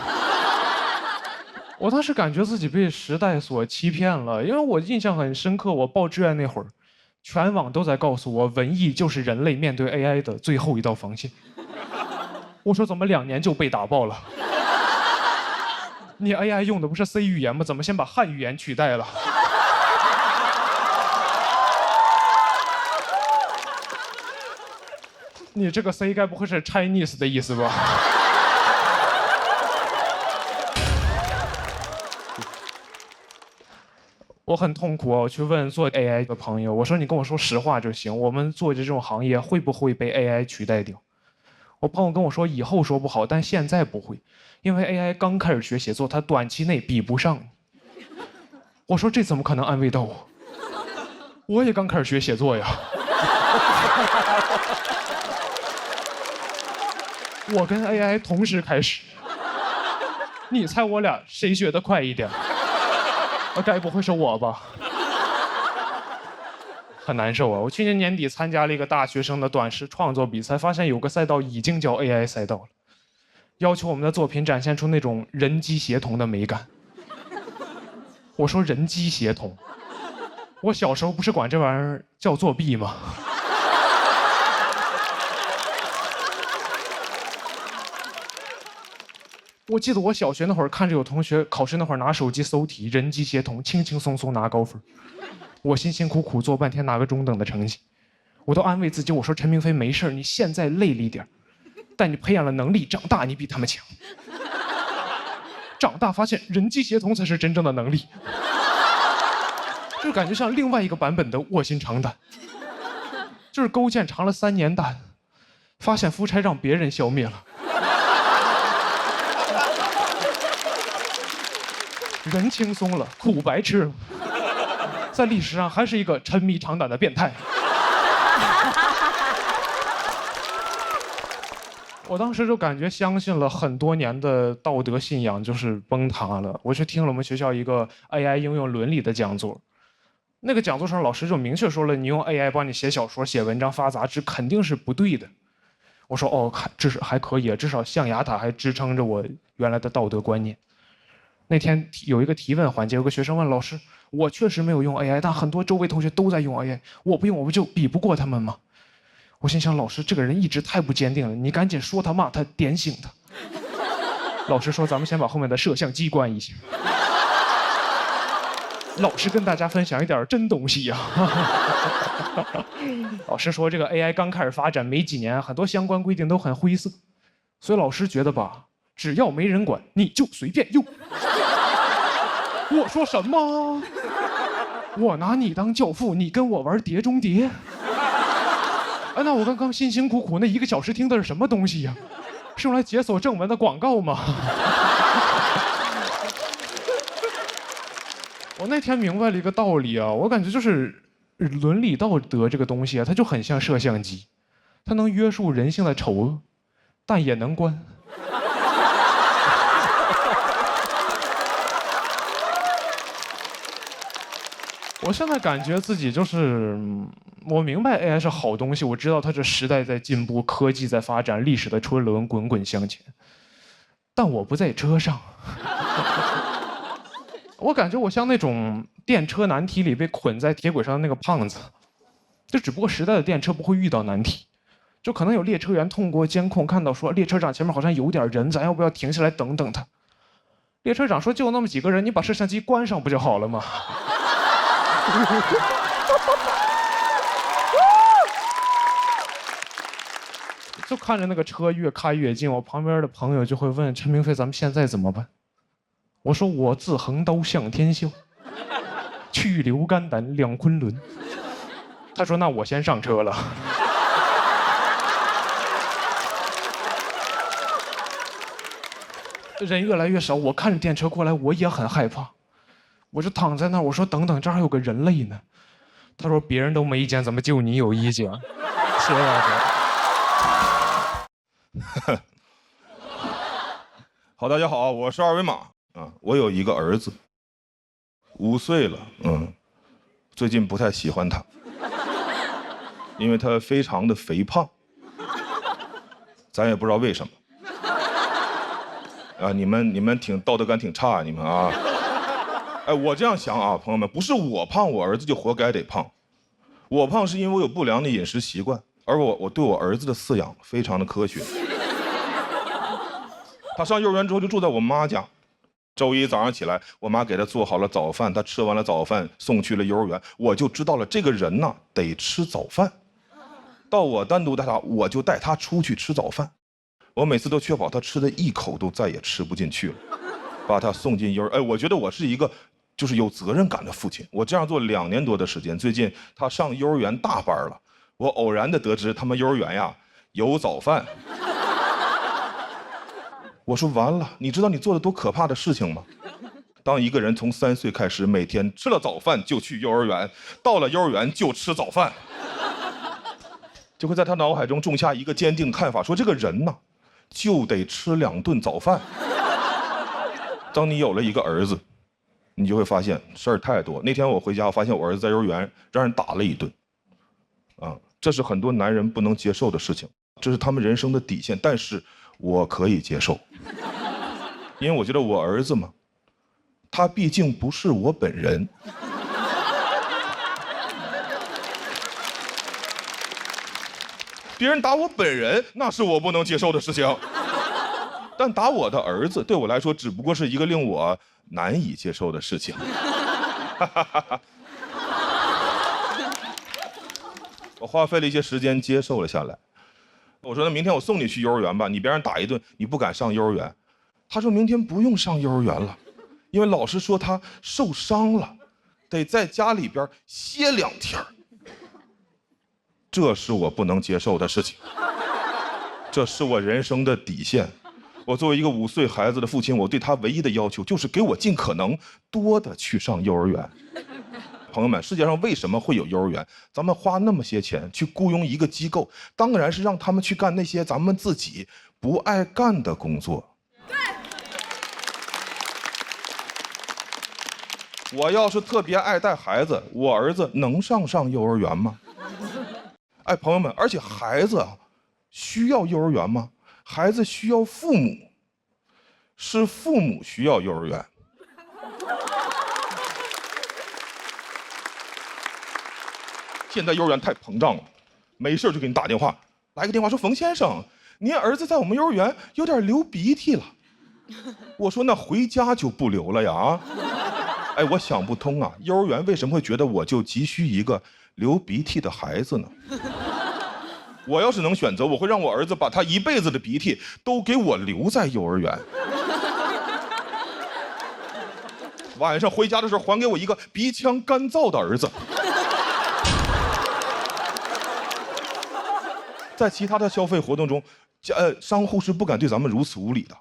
我当时感觉自己被时代所欺骗了，因为我印象很深刻，我报志愿那会儿，全网都在告诉我，文艺就是人类面对 AI 的最后一道防线。我说怎么2年就被打爆了？你 AI 用的不是 C 语言吗？怎么先把汉语言取代了？你这个 C 该不会是 Chinese 的意思吧？我很痛苦啊！我去问做 AI 的朋友，我说你跟我说实话就行，我们做这种行业会不会被 AI 取代掉？我朋友跟我说以后说不好，但现在不会，因为 AI 刚开始学写作，它短期内比不上你。我说这怎么可能安慰到我？我也刚开始学写作呀。我跟 AI 同时开始，你猜我俩谁学得快一点？该不会是我吧？很难受啊！我去年年底参加了一个大学生的短诗创作比赛，发现有个赛道已经叫 AI 赛道了，要求我们的作品展现出那种人机协同的美感。我说人机协同，我小时候不是管这玩意儿叫作弊吗？我记得我小学那会儿看着有同学考试那会儿拿手机搜题，人机协同，轻轻松松拿高分。我辛辛苦苦做半天拿个中等的成绩，我都安慰自己，我说陈明飞没事，你现在累了一点，但你培养了能力，长大你比他们强。长大发现人机协同才是真正的能力，就感觉像另外一个版本的卧薪尝胆，就是勾践尝了3年胆，发现夫差让别人消灭了。人轻松了，苦白吃了，在历史上还是一个沉迷尝胆的变态。我当时就感觉相信了很多年的道德信仰就是崩塌了。我去听了我们学校一个 AI 应用伦理的讲座，那个讲座上老师就明确说了，你用 AI 帮你写小说、写文章、发杂志肯定是不对的。我说哦，至少还可以，至少象牙塔还支撑着我原来的道德观念。那天有一个提问环节，有个学生问老师：“我确实没有用 AI， 但很多周围同学都在用 AI， 我不用我不就比不过他们吗？我心想，老师这个人意志太不坚定了，你赶紧说他骂他，点醒他。老师说咱们先把后面的摄像机关一下。老师跟大家分享一点真东西呀。老师说这个 AI 刚开始发展没几年，很多相关规定都很灰色，所以老师觉得吧，只要没人管，你就随便用。我说什么？我拿你当教父，你跟我玩碟中谍？哎，那我刚刚辛辛苦苦那1个小时听的是什么东西呀？是用来解锁正文的广告吗？我那天明白了一个道理啊，我感觉就是伦理道德这个东西啊，它就很像摄像机，它能约束人性的丑恶，但也能关。我现在感觉自己就是，我明白 AI 是好东西，我知道它这时代在进步，科技在发展，历史的车轮滚滚向前，但我不在车上。我感觉我像那种电车难题里被捆在铁轨上的那个胖子，就只不过时代的电车不会遇到难题，就可能有列车员通过监控看到说列车长前面好像有点人，咱要不要停下来等等他？列车长说就那么几个人，你把摄像机关上不就好了吗？就看着那个车越开越近，我旁边的朋友就会问陈明飞：“咱们现在怎么办？”我说：“我自横刀向天笑，去留肝胆两昆仑。”他说：“那我先上车了。”人越来越少，我看着电车过来，我也很害怕。我就躺在那儿，我说等等，这儿还有个人类呢。他说别人都没意见，怎么就你有意见？谢谢大家。好，大家好，我是二维码啊。我有一个儿子，5岁了，最近不太喜欢他，因为他非常的肥胖，咱也不知道为什么。啊，你们挺道德感挺差，你们啊。哎，我这样想啊，朋友们，不是我胖，我儿子就活该得胖。我胖是因为我有不良的饮食习惯，而我对我儿子的饲养非常的科学。他上幼儿园之后就住在我妈家，周一早上起来，我妈给他做好了早饭，他吃完了早饭送去了幼儿园，我就知道了这个人呢得吃早饭。到我单独带他，我就带他出去吃早饭。我每次都确保他吃的一口都再也吃不进去了，把他送进幼儿。哎，我觉得我是一个就是有责任感的父亲。我这样做2年多的时间，最近他上幼儿园大班了，我偶然的得知他们幼儿园呀有早饭。我说完了，你知道你做的多可怕的事情吗？当一个人从3岁开始每天吃了早饭就去幼儿园，到了幼儿园就吃早饭，就会在他脑海中种下一个坚定看法，说这个人呢就得吃2顿早饭。当你有了一个儿子，你就会发现事儿太多。那天我回家，我发现我儿子在幼儿园让人打了一顿，这是很多男人不能接受的事情，这是他们人生的底线。但是我可以接受，因为我觉得我儿子嘛，他毕竟不是我本人。别人打我本人，那是我不能接受的事情。但打我的儿子，对我来说只不过是一个令我难以接受的事情。我花费了一些时间接受了下来。我说那明天我送你去幼儿园吧，你别让打一顿，你不敢上幼儿园。他说明天不用上幼儿园了，因为老师说他受伤了，得在家里边歇2天。这是我不能接受的事情，这是我人生的底线。我作为一个5岁孩子的父亲，我对他唯一的要求就是给我尽可能多的去上幼儿园。朋友们，世界上为什么会有幼儿园？咱们花那么些钱去雇佣一个机构，当然是让他们去干那些咱们自己不爱干的工作。对。我要是特别爱带孩子，我儿子能上幼儿园吗？哎，朋友们，而且孩子需要幼儿园吗？孩子需要父母，是父母需要幼儿园。现在幼儿园太膨胀了，没事就给你打电话，来个电话说冯先生，您儿子在我们幼儿园有点流鼻涕了。我说那回家就不流了呀啊！哎，我想不通啊，幼儿园为什么会觉得我就急需一个流鼻涕的孩子呢？我要是能选择，我会让我儿子把他一辈子的鼻涕都给我留在幼儿园。晚上回家的时候，还给我一个鼻腔干燥的儿子。在其他的消费活动中，商户是不敢对咱们如此无礼的。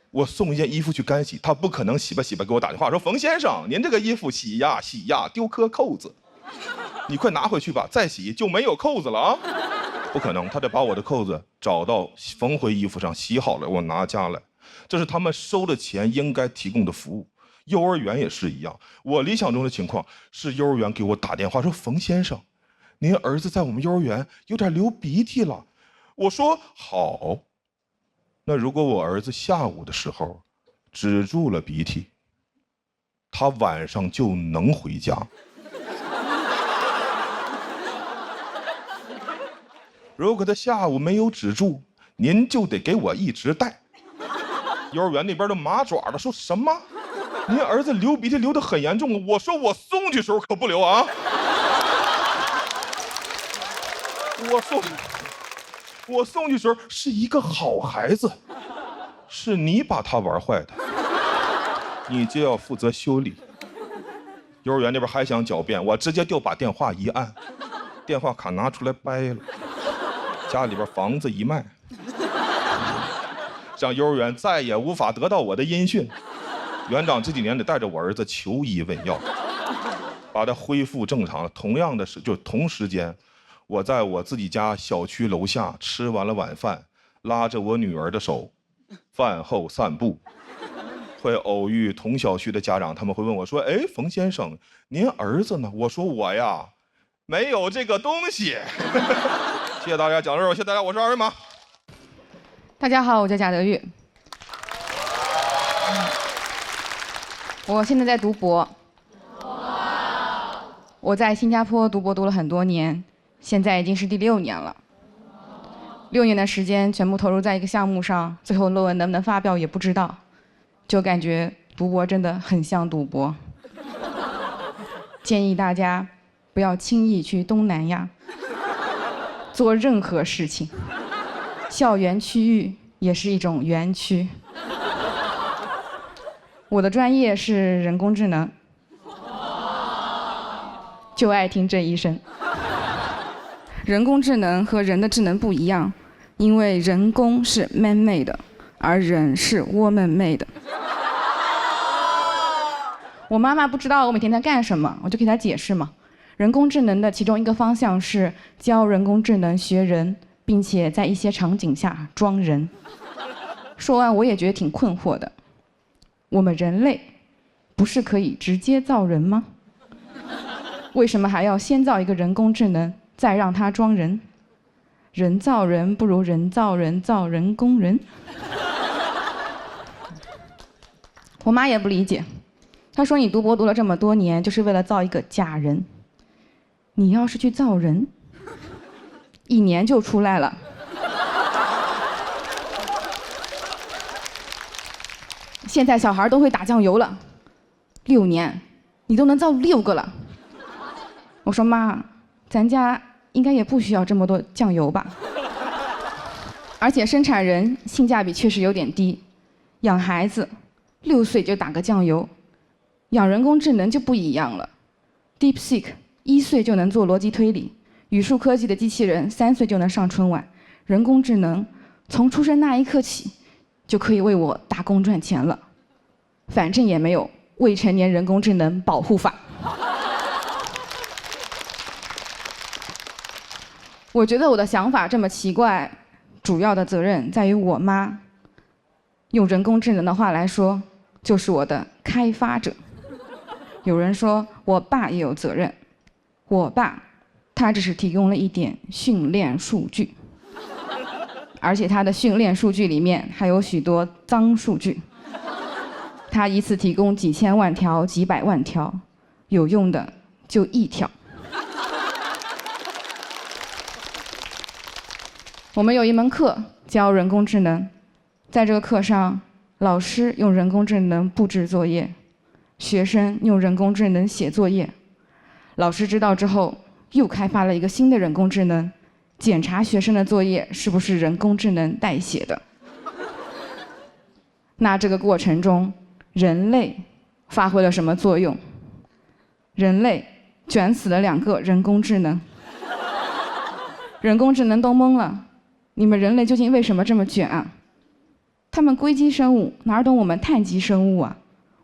我送一件衣服去干洗，他不可能洗吧洗吧给我打电话说冯先生，您这个衣服洗呀洗呀丢颗扣子，你快拿回去吧，再洗就没有扣子了啊！不可能，他得把我的扣子找到缝回衣服上，洗好了我拿家来，这是他们收的钱应该提供的服务。幼儿园也是一样，我理想中的情况是幼儿园给我打电话说冯先生，您儿子在我们幼儿园有点流鼻涕了。我说好，那如果我儿子下午的时候止住了鼻涕，他晚上就能回家。如果他下午没有止住，您就得给我一直带。幼儿园那边都麻爪了，说什么？您儿子流鼻涕流得很严重，我说我送去时候可不流啊。我送去时候是一个好孩子，是你把他玩坏的，你就要负责修理。幼儿园那边还想狡辩，我直接就把电话一按，电话卡拿出来掰了，家里边房子一卖，让幼儿园再也无法得到我的音讯。园长这几年得带着我儿子求医问药，把他恢复正常了。同样的是，就同时间，我在我自己家小区楼下吃完了晚饭，拉着我女儿的手，饭后散步，会偶遇同小区的家长，他们会问我说：“哎，冯先生，您儿子呢？”我说：“我呀，没有这个东西。”谢谢大家，讲到这儿，谢谢大家，我是二维码。大家好，我叫贾德玉，我现在在读博。我在新加坡读博读了很多年，现在已经是第6年了。6年的时间全部投入在一个项目上，最后论文能不能发表也不知道，就感觉读博真的很像赌博。建议大家不要轻易去东南亚做任何事情，校园区域也是一种园区。我的专业是人工智能，就爱听这一声。人工智能和人的智能不一样，因为人工是 man-made， 而人是 woman-made。我妈妈不知道我每天在干什么，我就给她解释嘛。人工智能的其中一个方向是教人工智能学人，并且在一些场景下装人。说完我也觉得挺困惑的，我们人类不是可以直接造人吗？为什么还要先造一个人工智能，再让它装人？人造人不如人造人造人工人。我妈也不理解，她说你读博读了这么多年，就是为了造一个假人。你要是去造人，1年就出来了。现在小孩都会打酱油了，6年你都能造6个了。我说妈，咱家应该也不需要这么多酱油吧？而且生产人性价比确实有点低，养孩子6岁就打个酱油，养人工智能就不一样了。DeepSeek 1岁就能做逻辑推理，语数科技的机器人3岁就能上春晚，人工智能从出生那一刻起就可以为我打工赚钱了。反正也没有未成年人工智能保护法。我觉得我的想法这么奇怪，主要的责任在于我妈。用人工智能的话来说，就是我的开发者。有人说我爸也有责任，我爸他只是提供了一点训练数据，而且他的训练数据里面还有许多脏数据。他一次提供几千万条、几百万条，有用的就1条。我们有一门课教人工智能，在这个课上，老师用人工智能布置作业，学生用人工智能写作业。老师知道之后，又开发了一个新的人工智能，检查学生的作业是不是人工智能代写的。那这个过程中，人类发挥了什么作用？人类卷死了2个人工智能，人工智能都懵了。你们人类究竟为什么这么卷啊？他们硅基生物哪懂我们碳基生物啊？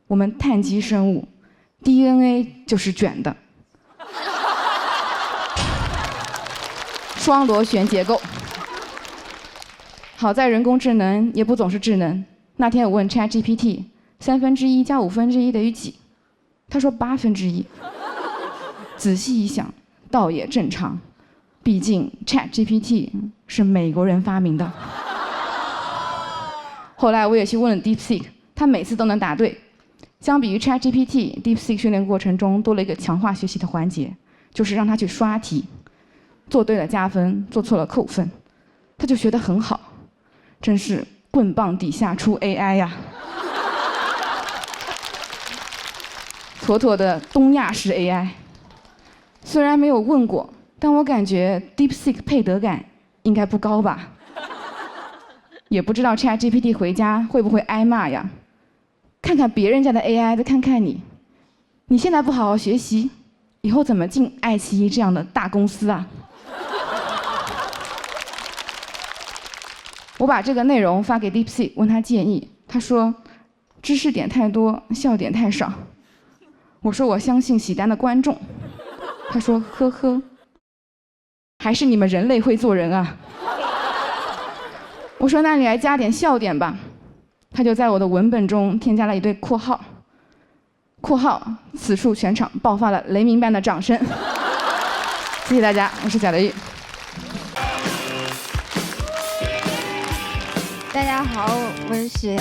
我们碳基生物 DNA 就是卷的，双螺旋结构。好在人工智能也不总是智能。那天我问 ChatGPT 1/3加1/5等于几？他说1/8。仔细一想，倒也正常，毕竟 ChatGPT 是美国人发明的。后来我也去问了 DeepSeek， 他每次都能答对。相比于 ChatGPT，DeepSeek 训练过程中多了一个强化学习的环节，就是让他去刷题，做对了加分，做错了扣分，他就学得很好。真是棍棒底下出 AI 呀！妥妥的东亚式 AI。虽然没有问过，但我感觉 DeepSeek 配得感应该不高吧。也不知道 ChatGPT 回家会不会挨骂呀？看看别人家的 AI， 再看看你，你现在不好好学习，以后怎么进爱奇艺这样的大公司啊？我把这个内容发给 DeepSeek， 问他建议，他说知识点太多，笑点太少。我说我相信喜丹的观众，他说呵呵，还是你们人类会做人啊。我说那你来加点笑点吧，他就在我的文本中添加了一对括号，括号此处全场爆发了雷鸣般的掌声。谢谢大家，我是贾德玉。大家好，我是史岩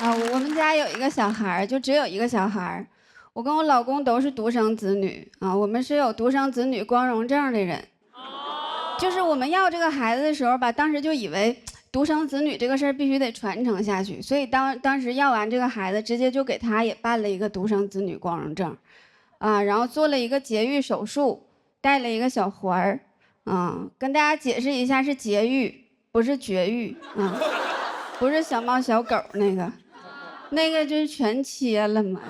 我们家有一个小孩，就只有一个小孩。我跟我老公都是独生子女我们是有独生子女光荣证的人。就是我们要这个孩子的时候吧，当时就以为独生子女这个事儿必须得传承下去，所以当时要完这个孩子，直接就给他也办了一个独生子女光荣证然后做了一个节育手术，带了一个小环儿。跟大家解释一下，是节育，不是绝育不是小猫小狗那个就是全切了嘛，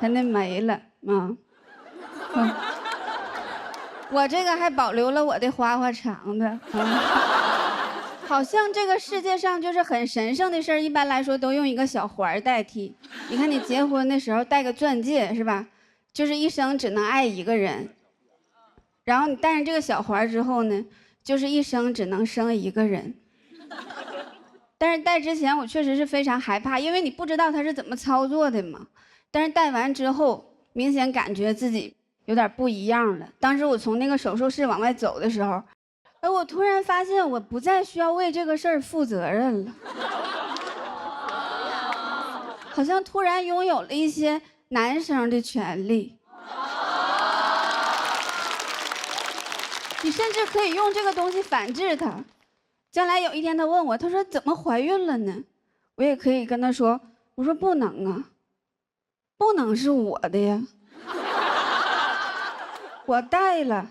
他那没了我这个还保留了我的花花肠子好像这个世界上就是很神圣的事儿，一般来说都用一个小环代替。你看你结婚的时候戴个钻戒是吧？就是一生只能爱一个人。然后你戴上这个小环之后呢，就是一生只能生一个人。但是戴之前我确实是非常害怕，因为你不知道他是怎么操作的嘛。但是戴完之后，明显感觉自己有点不一样了。当时我从那个手术室往外走的时候，我突然发现我不再需要为这个事儿负责任了，好像突然拥有了一些男生的权利。你甚至可以用这个东西反制他，将来有一天他问我，他说怎么怀孕了呢？我也可以跟他说，我说不能啊，不能是我的呀，我带了。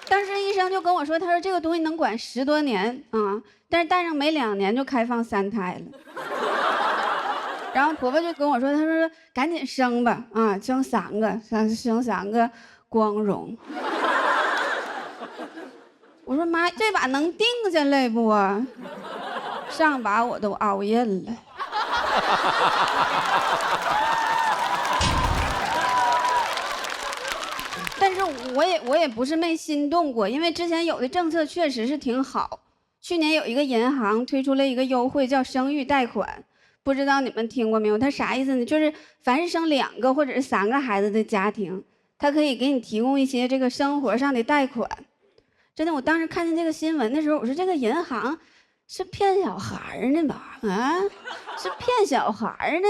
当时医生就跟我说，他说这个东西能管10多年但是戴上没2年就开放3胎了。然后婆婆就跟我说，她说赶紧生吧生3个，生3个光荣。我说妈，这把能定下来不上把我都熬硬了。但是我也不是没心动过，因为之前有的政策确实是挺好。去年有一个银行推出了一个优惠，叫生育贷款，不知道你们听过没有？它啥意思呢？就是凡是生2个或者是3个孩子的家庭，它可以给你提供一些这个生活上的贷款。真的，我当时看见这个新闻的时候，我说这个银行是骗小孩呢吧？啊，是骗小孩呢，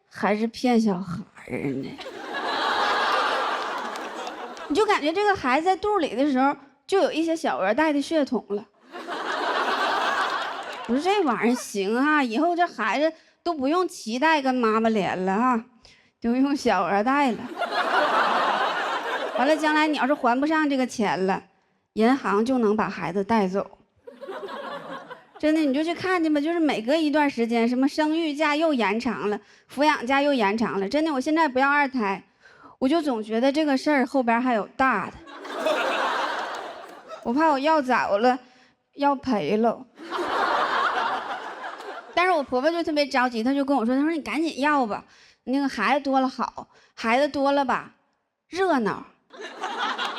还是骗小孩呢？你就感觉这个孩子在肚里的时候，就有一些小鹅带的血统了。我说这玩意儿行啊，以后这孩子都不用脐带跟妈妈连了啊，就用小鹅带了。完了，将来你要是还不上这个钱了，银行就能把孩子带走。真的，你就去看去吧，就是每隔一段时间，什么生育假又延长了，抚养假又延长了。真的，我现在不要2胎。我就总觉得这个事儿后边还有大的，我怕我要早了，要赔了。但是我婆婆就特别着急，她就跟我说：“她说你赶紧要吧，那个孩子多了好，孩子多了吧，热闹。”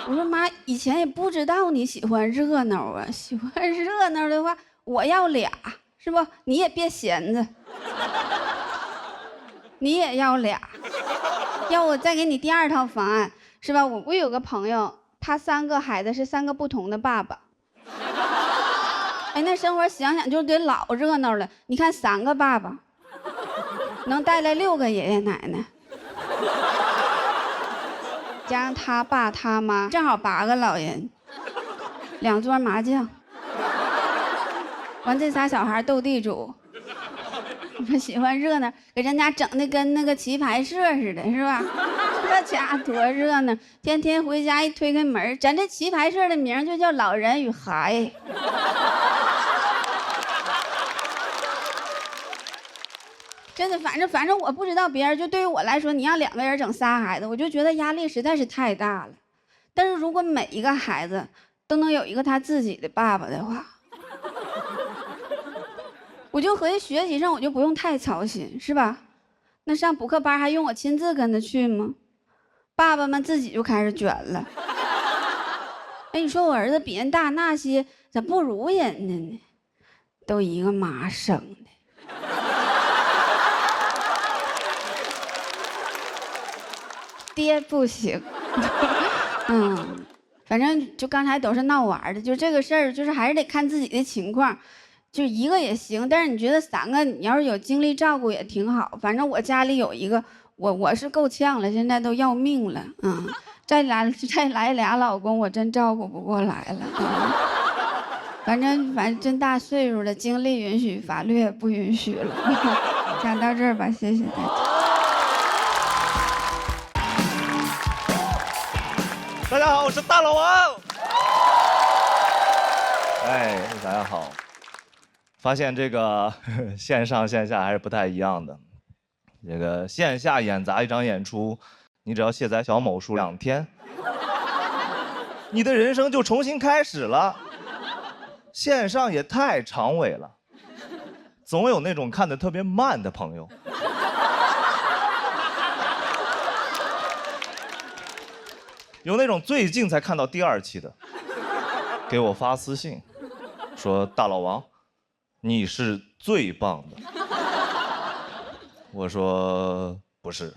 我说妈，以前也不知道你喜欢热闹啊，喜欢热闹的话，我要俩，是不？你也别闲着，你也要俩。要我再给你第2套方案，是吧？我有个朋友，他3个孩子是3个不同的爸爸。哎，那生活想想就得老热闹了。你看3个爸爸，能带来6个爷爷奶奶，加上他爸他妈，正好8个老人，2桌麻将，完这仨小孩斗地主。我喜欢热闹，给人家整的跟那个棋牌社似的，是吧？这家多热闹！天天回家一推开门，咱这棋牌社的名就叫老人与孩。真的，反正我不知道别人，就对于我来说，你让2个人整3孩子，我就觉得压力实在是太大了。但是如果每一个孩子都能有一个他自己的爸爸的话，我就合计学习上我就不用太操心，是吧？那上补课班还用我亲自跟着去吗？爸爸们自己就开始卷了。哎，你说我儿子比人大那些，咋不如人家呢？都一个妈生的。爹不行。反正就刚才都是闹玩的，就这个事儿，就是还是得看自己的情况。就1个也行，但是你觉得3个，你要是有精力照顾也挺好。反正我家里有一个，我是够呛了，现在都要命了。再来俩老公，我真照顾不过来了。反正真大岁数了，精力允许，法律也不允许了。讲到这儿吧，谢谢大家。大家好，我是大老王。哎，大家好。发现这个线上线下还是不太一样的。这个线下演砸一场演出，你只要卸载小某书2天，你的人生就重新开始了。线上也太长尾了，总有那种看得特别慢的朋友。有那种最近才看到第2期的，给我发私信，说大老王，你是最棒的。我说不是，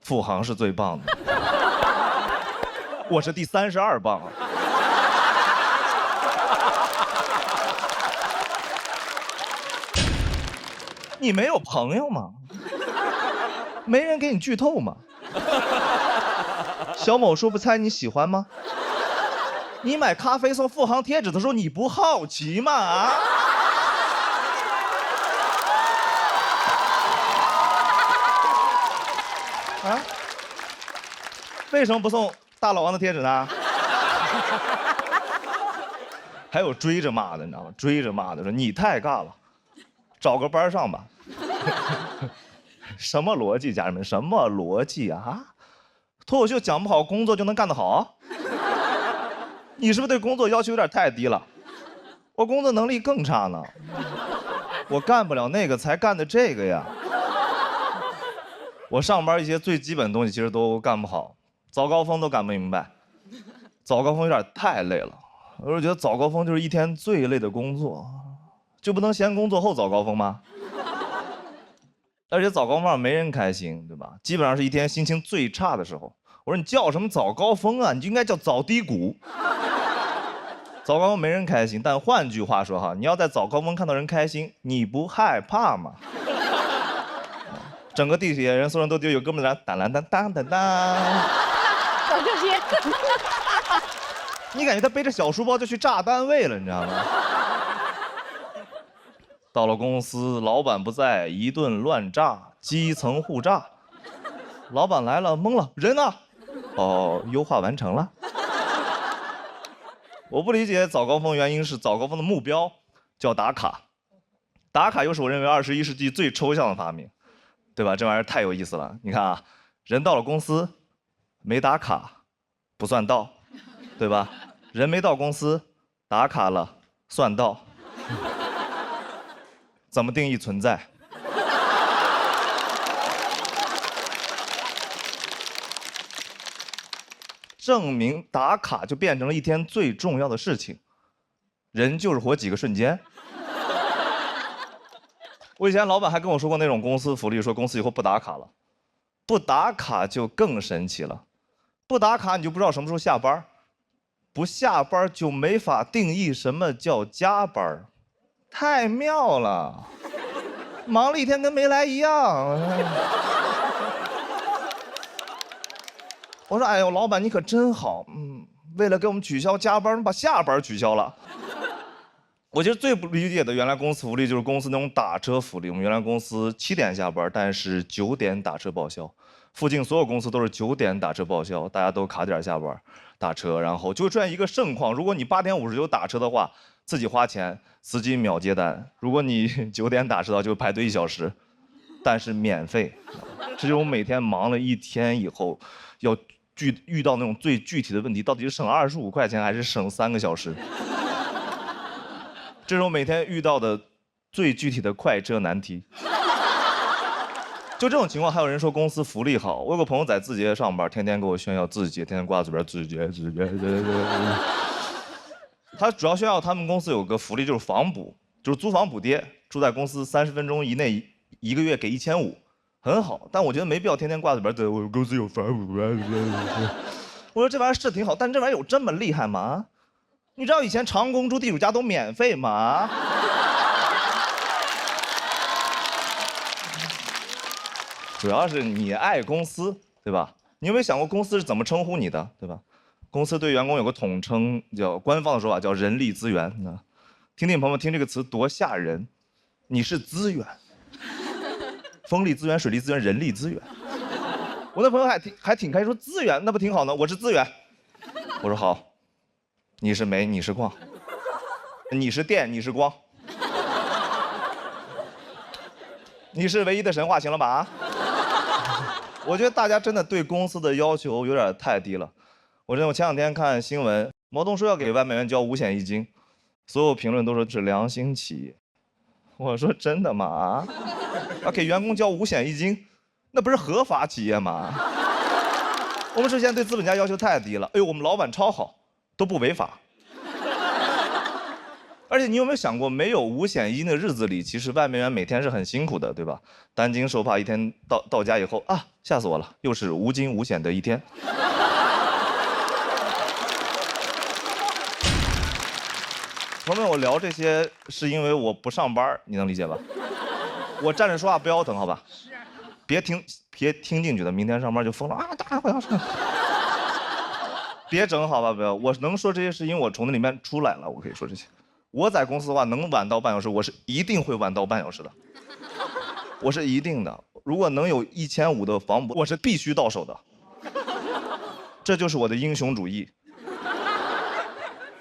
付航是最棒的，我是第32棒。你没有朋友吗？没人给你剧透吗？小某书不猜你喜欢吗？你买咖啡送付航贴纸的时候，你不好奇吗？啊？啊？为什么不送大老王的贴纸呢？还有追着骂的，你知道吗？追着骂的说你太尬了，找个班上吧。什么逻辑，家人们？什么逻辑啊？脱口秀讲不好，工作就能干得好？你是不是对工作要求有点太低了？我工作能力更差呢，我干不了那个，才干的这个呀。我上班一些最基本的东西其实都干不好，早高峰都赶不明白，早高峰有点太累了。我是觉得早高峰就是一天最累的工作，就不能先工作后早高峰吗？而且早高峰上没人开心，对吧？基本上是一天心情最差的时候。我说你叫什么早高峰啊？你就应该叫早低谷。早高峰没人开心，但换句话说哈，你要在早高峰看到人开心，你不害怕吗？整个地铁人，所有人都觉得有哥们儿在当当当当当，搞这些，你感觉他背着小书包就去炸单位了，你知道吗？到了公司，老板不在，一顿乱炸，基层互炸。老板来了，懵了，人呢？哦，优化完成了。我不理解早高峰，原因是早高峰的目标叫打卡，打卡又是我认为21世纪最抽象的发明，对吧？这玩意儿太有意思了。你看啊，人到了公司，没打卡不算到，对吧？人没到公司，打卡了算到。怎么定义存在？证明打卡就变成了一天最重要的事情。人就是活几个瞬间。我以前老板还跟我说过那种公司福利，说公司以后不打卡了，不打卡就更神奇了。不打卡你就不知道什么时候下班，不下班就没法定义什么叫加班，太妙了。忙了一天跟没来一样。我说，哎呦，老板你可真好，为了给我们取消加班，把下班取消了。我其实最不理解的，原来公司福利就是公司那种打车福利。我们原来公司7点下班，但是9点打车报销。附近所有公司都是9点打车报销，大家都卡点下班打车，然后就会出现一个盛况：如果你8点59打车的话，自己花钱，司机秒接单；如果你9点打车的话，就排队1小时，但是免费。这就是我每天忙了一天以后，要遇到那种最具体的问题，到底是省25块钱还是省3个小时？这是我每天遇到的最具体的快车难题。就这种情况，还有人说公司福利好。我有个朋友在字节上班，天天给我炫耀字节，天天挂嘴边字节。他主要炫耀他们公司有个福利，就是房补，就是租房补贴，住在公司30分钟以内，1个月给1500，很好。但我觉得没必要天天挂嘴边字，我公司有房补。我说这玩意儿是挺好，但这玩意儿有这么厉害吗？你知道以前长工住地主家都免费吗？主要是你爱公司，对吧？你有没有想过公司是怎么称呼你的，对吧？公司对员工有个统称，叫官方的说法叫人力资源。听听朋友们听这个词多吓人，你是资源，风力资源、水利资源、人力资源。我那朋友还挺开心，说资源那不挺好呢？我是资源。我说好，你是煤，你是矿，你是电，你是光，你是唯一的神话，行了吧？啊？我觉得大家真的对公司的要求有点太低了。我前两天看新闻，毛东说要给外卖员交5险1金，所有评论都说是良心企业。我说真的吗？啊，要给员工交5险1金，那不是合法企业吗？我们之前对资本家要求太低了。哎呦，我们老板超好，都不违法。而且你有没有想过，没有5险1金的日子里，其实外卖员每天是很辛苦的，对吧？担惊受怕，一天到家以后啊，吓死我了，又是无惊无险的一天。朋友们，我聊这些是因为我不上班，你能理解吧？我站着说话不腰疼，好吧？别听进去的，明天上班就疯了啊！大家不要上。别整好吧，不要。我能说这些是因为我从那里面出来了，我可以说这些。我在公司的话，能晚到半小时，我是一定会晚到半小时的，我是一定的。如果能有1500的房补，我是必须到手的。这就是我的英雄主义。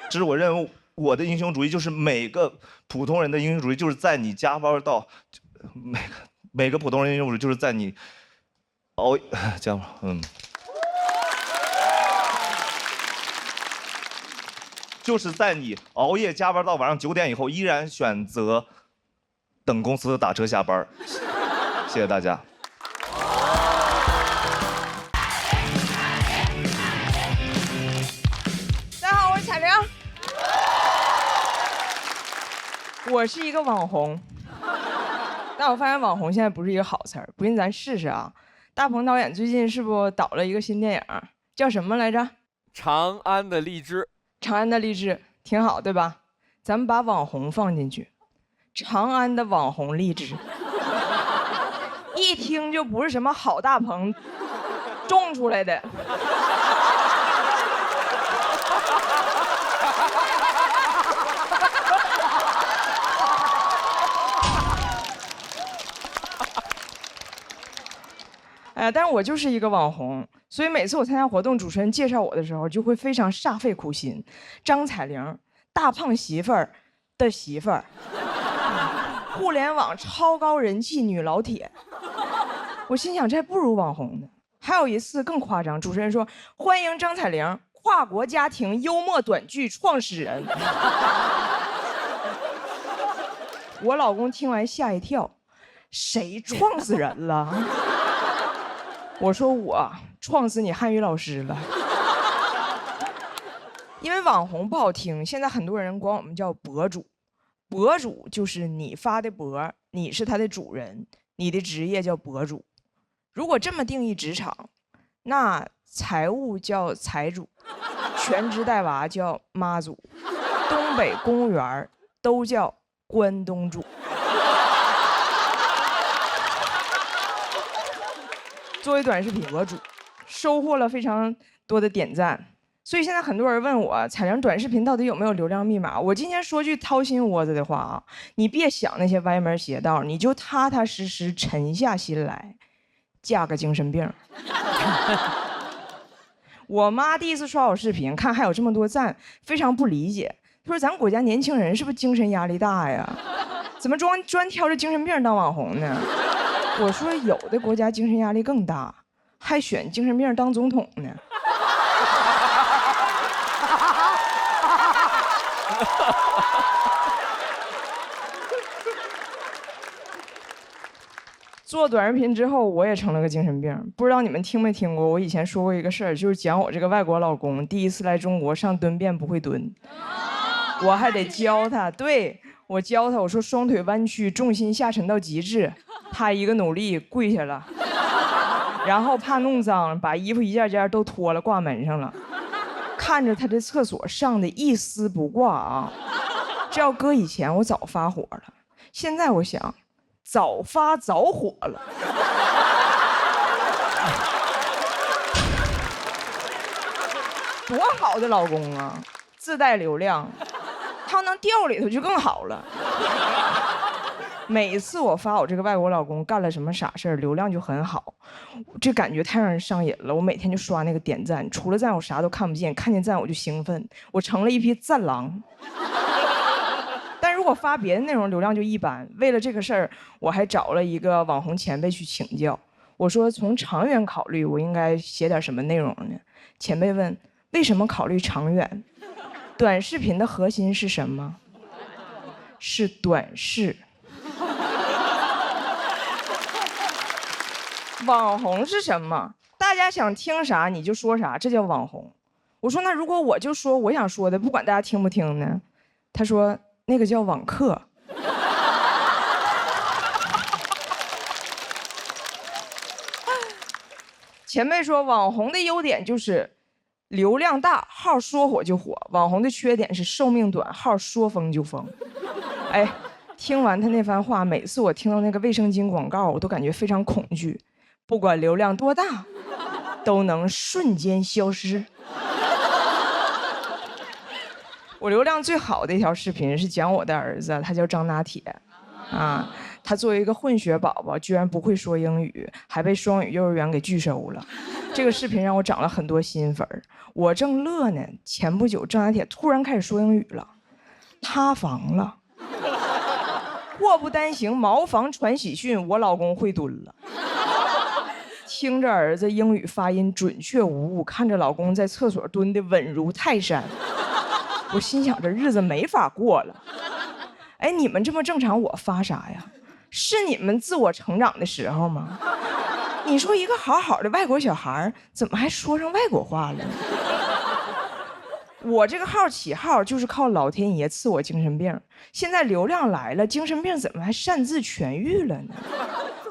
这是我认为我的英雄主义，就是每个普通人的英雄主义，就是在你加班到每个普通人英雄主义，就是在你加班，就是在你熬夜加班到晚上9点以后，依然选择等公司打车下班。谢谢大家。大家好，我是彩玲。我是一个网红，但我发现网红现在不是一个好词儿，不信咱试试啊。大鹏导演最近是不导了一个新电影，叫什么来着？长安的荔枝。长安的荔枝挺好，对吧？咱们把网红放进去，长安的网红荔枝，一听就不是什么好大棚种出来的。但是我就是一个网红，所以每次我参加活动，主持人介绍我的时候，就会非常煞费苦心。张彩玲，大胖媳妇儿的媳妇儿，互联网超高人气女老铁。我心想，这还不如网红呢。还有一次更夸张，主持人说：“欢迎张彩玲，跨国家庭幽默短剧创始人。”我老公听完吓一跳：“谁撞死人了？”我说我撞死你汉语老师了，因为网红不好听，现在很多人管我们叫博主。博主就是你发的博，你是他的主人，你的职业叫博主。如果这么定义职场，那财务叫财主，全职带娃叫妈祖，东北公务员都叫关东煮。作为短视频博主，收获了非常多的点赞，所以现在很多人问我，彩玲短视频到底有没有流量密码？我今天说句掏心窝子的话啊，你别想那些歪门邪道，你就踏踏实实沉下心来，嫁个精神病。我妈第一次刷我视频，看还有这么多赞，非常不理解，她说咱国家年轻人是不是精神压力大呀？怎么专挑着精神病当网红呢？我说有的国家精神压力更大，还选精神病当总统呢。做短视频之后，我也成了个精神病。不知道你们听没听过？我以前说过一个事儿，就是讲我这个外国老公第一次来中国上蹲便不会蹲，我还得教他。对，我教他，我说双腿弯曲，重心下沉到极致。他一个努力跪下了，然后怕弄脏，把衣服一件件都脱了挂门上了。看着他这厕所上的一丝不挂啊，这要搁以前我早发火了，现在我想早发早火了。多好的老公啊，自带流量，他能掉里头就更好了。每次我发我这个外国老公干了什么傻事儿，流量就很好，这感觉太让人上瘾了。我每天就刷那个点赞，除了赞我啥都看不见，看见赞我就兴奋，我成了一匹赞狼。但如果发别的内容，流量就一般。为了这个事儿，我还找了一个网红前辈去请教。我说从长远考虑，我应该写点什么内容呢？前辈问：为什么考虑长远？短视频的核心是什么？是短视。网红是什么？大家想听啥你就说啥，这叫网红。我说那如果我就说我想说的，不管大家听不听呢？他说那个叫网课。前辈说网红的优点就是流量大，号说火就火；网红的缺点是寿命短，号说封就封。哎，听完他那番话，每次我听到那个卫生巾广告，我都感觉非常恐惧。不管流量多大，都能瞬间消失。我流量最好的一条视频是讲我的儿子，他叫张拿铁，啊，他作为一个混血宝宝，居然不会说英语，还被双语幼儿园给拒收了。这个视频让我涨了很多新粉儿。我正乐呢，前不久张拿铁突然开始说英语了，塌房了。祸不单行，茅房传喜讯，我老公会蹲了。听着儿子英语发音准确无误，看着老公在厕所蹲得稳如泰山，我心想这日子没法过了。哎，你们这么正常，我发啥呀？是你们自我成长的时候吗？你说一个好好的外国小孩，怎么还说上外国话了呢？我这个号起号就是靠老天爷赐我精神病，现在流量来了，精神病怎么还擅自痊愈了呢？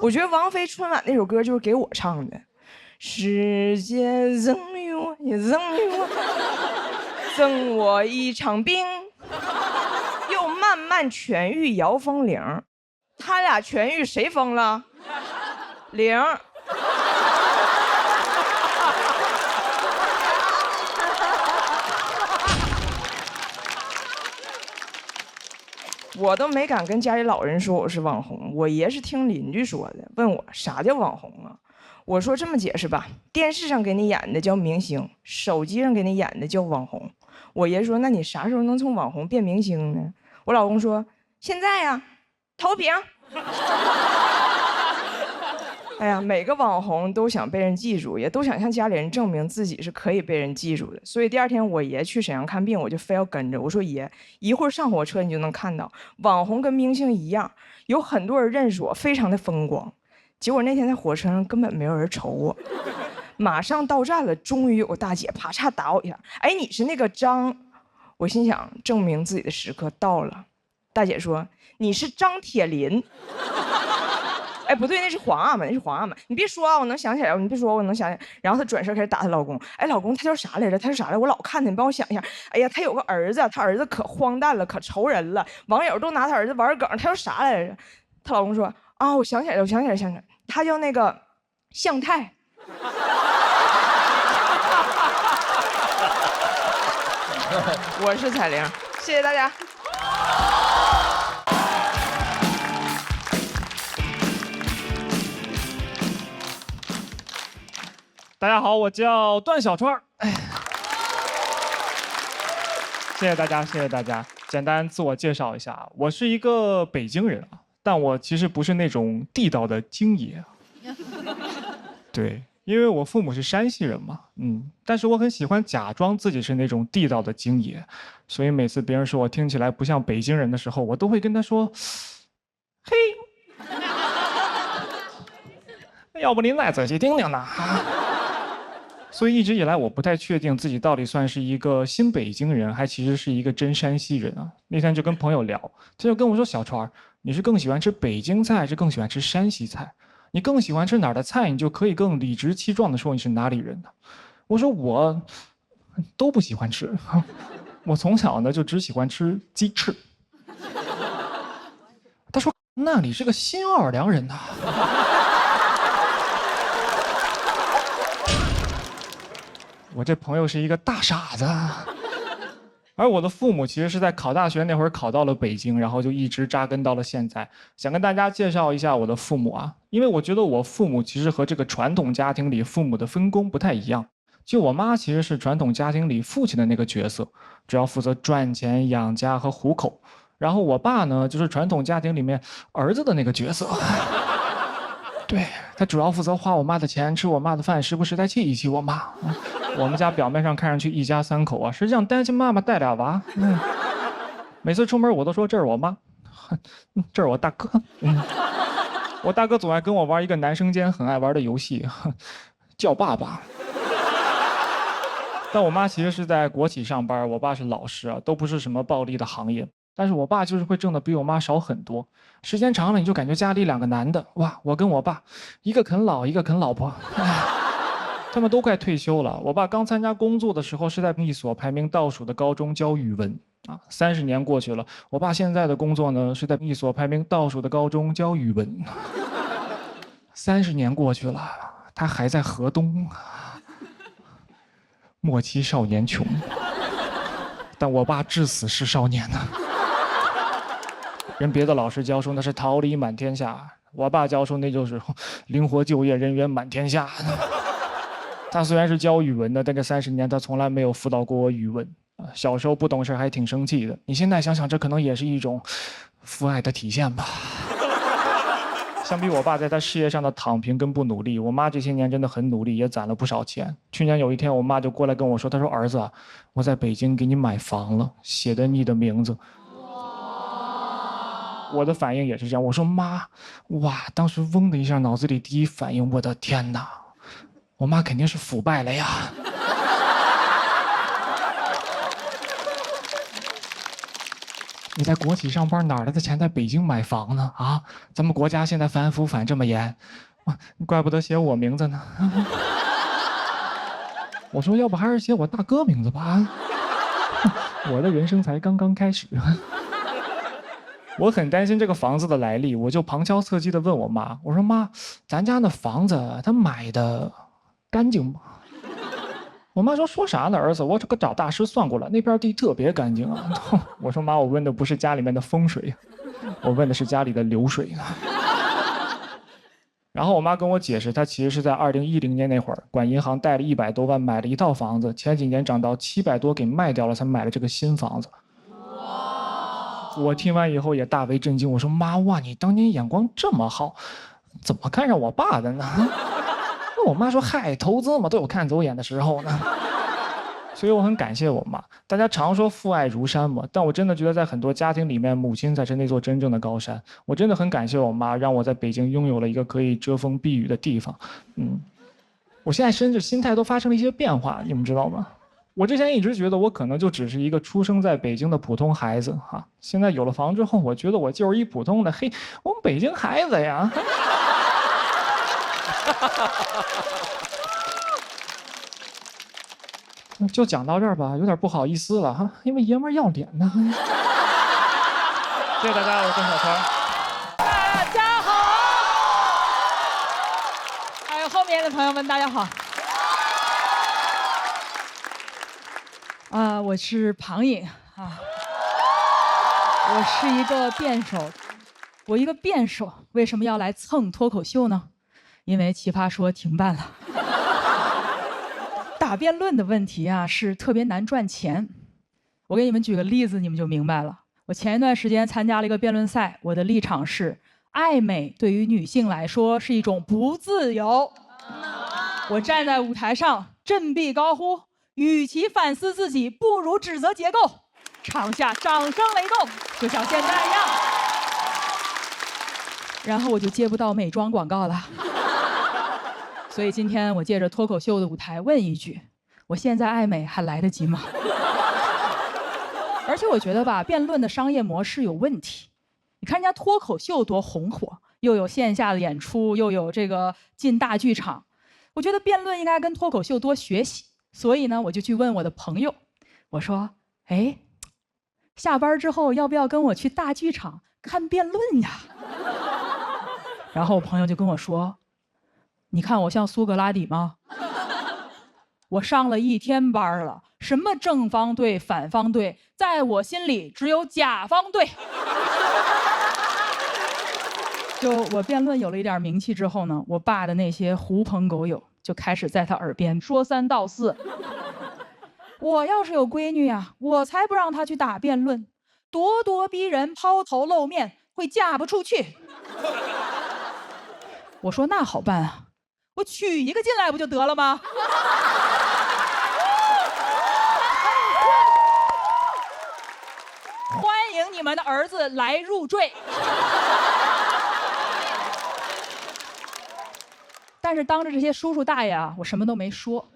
我觉得王菲春晚那首歌就是给我唱的，世界赠予我，也赠予我，赠我一场病，汉全域姚风铃，他俩全域谁疯了？铃。我都没敢跟家里老人说我是网红，我爷是听邻居说的，问我啥叫网红啊？我说这么解释吧，电视上给你演的叫明星，手机上给你演的叫网红。我爷说，那你啥时候能从网红变明星呢？我老公说，现在呀，投屏。哎呀，每个网红都想被人记住，也都想向家里人证明自己是可以被人记住的。所以第二天我爷去沈阳看病，我就非要跟着。我说爷，一会儿上火车你就能看到，网红跟明星一样，有很多人认识我，非常的风光。结果那天在火车上根本没有人瞅我，马上到站了，终于有个大姐啪嚓打我一下，哎，你是那个张？我心想，证明自己的时刻到了。大姐说，你是张铁林。哎，不对，那是皇阿玛，那是皇阿玛。你别说啊，我能想起来，你别说，我能想起来。然后她转身开始打她老公。哎，老公，他叫啥来着？他叫啥来着？我老看他，你帮我想一下。哎呀，他有个儿子，他儿子可荒诞了，可愁人了，网友都拿他儿子玩梗。他叫啥来着？她老公说啊，我想起来了，想起来，他叫那个向太。我是彩玲，谢谢大家。大家好，我叫段小川。谢谢大家，谢谢大家。简单自我介绍一下，我是一个北京人啊，但我其实不是那种地道的京爷。对，因为我父母是山西人嘛，但是我很喜欢假装自己是那种地道的京爷，所以每次别人说我听起来不像北京人的时候，我都会跟他说，嘿，要不您再仔细听听呢？所以一直以来，我不太确定自己到底算是一个新北京人，还其实是一个真山西人啊。那天就跟朋友聊，他就跟我说：“小川，你是更喜欢吃北京菜，还是更喜欢吃山西菜？你更喜欢吃哪儿的菜，你就可以更理直气壮地说你是哪里人的。”我说：“我都不喜欢吃，我从小呢就只喜欢吃鸡翅。”他说：“那你是个新奥尔良人呐。”我这朋友是一个大傻子，而我的父母其实是在考大学那会儿考到了北京，然后就一直扎根到了现在。想跟大家介绍一下我的父母啊，因为我觉得我父母其实和这个传统家庭里父母的分工不太一样。就我妈其实是传统家庭里父亲的那个角色，主要负责赚钱养家和糊口，然后我爸呢就是传统家庭里面儿子的那个角色。对，他主要负责花我妈的钱，吃我妈的饭，时不时再气一气我妈。我们家表面上看上去一家三口啊，实际上单亲妈妈带俩娃。每次出门我都说这是我妈，这是我大哥。我大哥总爱跟我玩一个男生间很爱玩的游戏，叫爸爸。但我妈其实是在国企上班，我爸是老师啊，都不是什么暴利的行业。但是我爸就是会挣的比我妈少很多，时间长了你就感觉家里两个男的，哇，我跟我爸，一个啃老，一个啃老婆，他们都快退休了。我爸刚参加工作的时候是在一所排名倒数的高中教语文啊，30年过去了，我爸现在的工作呢是在一所排名倒数的高中教语文，30年过去了，他还在河东，莫欺少年穷，但我爸至死是少年呢。人别的老师教书那是桃李满天下，我爸教书那就是灵活就业，人员满天下。他虽然是教语文的，但这30年他从来没有辅导过我语文。小时候不懂事还挺生气的，你现在想想，这可能也是一种父爱的体现吧。相比我爸在他事业上的躺平跟不努力，我妈这些年真的很努力，也攒了不少钱。去年有一天，我妈就过来跟我说，她说：“儿子，我在北京给你买房了，写的你的名字。”我的反应也是这样，我说妈，哇！当时嗡的一下，脑子里第一反应，我的天哪，我妈肯定是腐败了呀。你在国企上班，哪来的钱在北京买房呢？啊，咱们国家现在反腐反这么严，哇，怪不得写我名字呢。我说要不还是写我大哥名字吧，我的人生才刚刚开始。我很担心这个房子的来历，我就旁敲侧击地问我妈，我说妈，咱家那房子他买的干净吗？我妈说啥呢，儿子，我这个找大师算过了，那片地特别干净啊。我说妈，我问的不是家里面的风水，我问的是家里的流水啊。然后我妈跟我解释，她其实是在2010年那会儿，管银行贷了100多万买了一套房子，前几年涨到700多给卖掉了，才买了这个新房子。我听完以后也大为震惊，我说妈哇，你当年眼光这么好，怎么看上我爸的呢？我妈说嗨，投资嘛都有看走眼的时候呢。所以我很感谢我妈。大家常说父爱如山嘛，但我真的觉得在很多家庭里面，母亲才是那座真正的高山。我真的很感谢我妈，让我在北京拥有了一个可以遮风避雨的地方。我现在甚至心态都发生了一些变化，你们知道吗？我之前一直觉得我可能就只是一个出生在北京的普通孩子哈，现在有了房之后，我觉得我就是一普通的我们北京孩子呀。就讲到这儿吧，有点不好意思了哈，因为爷们儿要脸呢。谢谢大家，我是郑小川。大家好，还有后面的朋友们，大家好。我是庞颖啊，我是一个辩手。我一个辩手为什么要来蹭脱口秀呢？因为奇葩说停办了。打辩论的问题啊，是特别难赚钱。我给你们举个例子，你们就明白了。我前一段时间参加了一个辩论赛，我的立场是：爱美对于女性来说是一种不自由。我站在舞台上振臂高呼，与其反思自己，不如指责结构。场下掌声雷动，就像现在一样。然后我就接不到美妆广告了。所以今天我借着脱口秀的舞台问一句：我现在爱美还来得及吗？而且我觉得吧，辩论的商业模式有问题。你看人家脱口秀多红火，又有线下的演出，又有这个进大剧场。我觉得辩论应该跟脱口秀多学习。所以呢，我就去问我的朋友，我说：哎，下班之后要不要跟我去大剧场看辩论呀？然后我朋友就跟我说：你看我像苏格拉底吗？我上了1天班了，什么正方对反方对，在我心里只有甲方对。就我辩论有了一点名气之后呢，我爸的那些狐朋狗友就开始在他耳边说3道4。我要是有闺女啊，我才不让她去打辩论，咄咄逼人，抛头露面，会嫁不出去。我说那好办啊，我娶一个进来不就得了吗？欢迎你们的儿子来入赘。但是当着这些叔叔大爷啊，我什么都没说。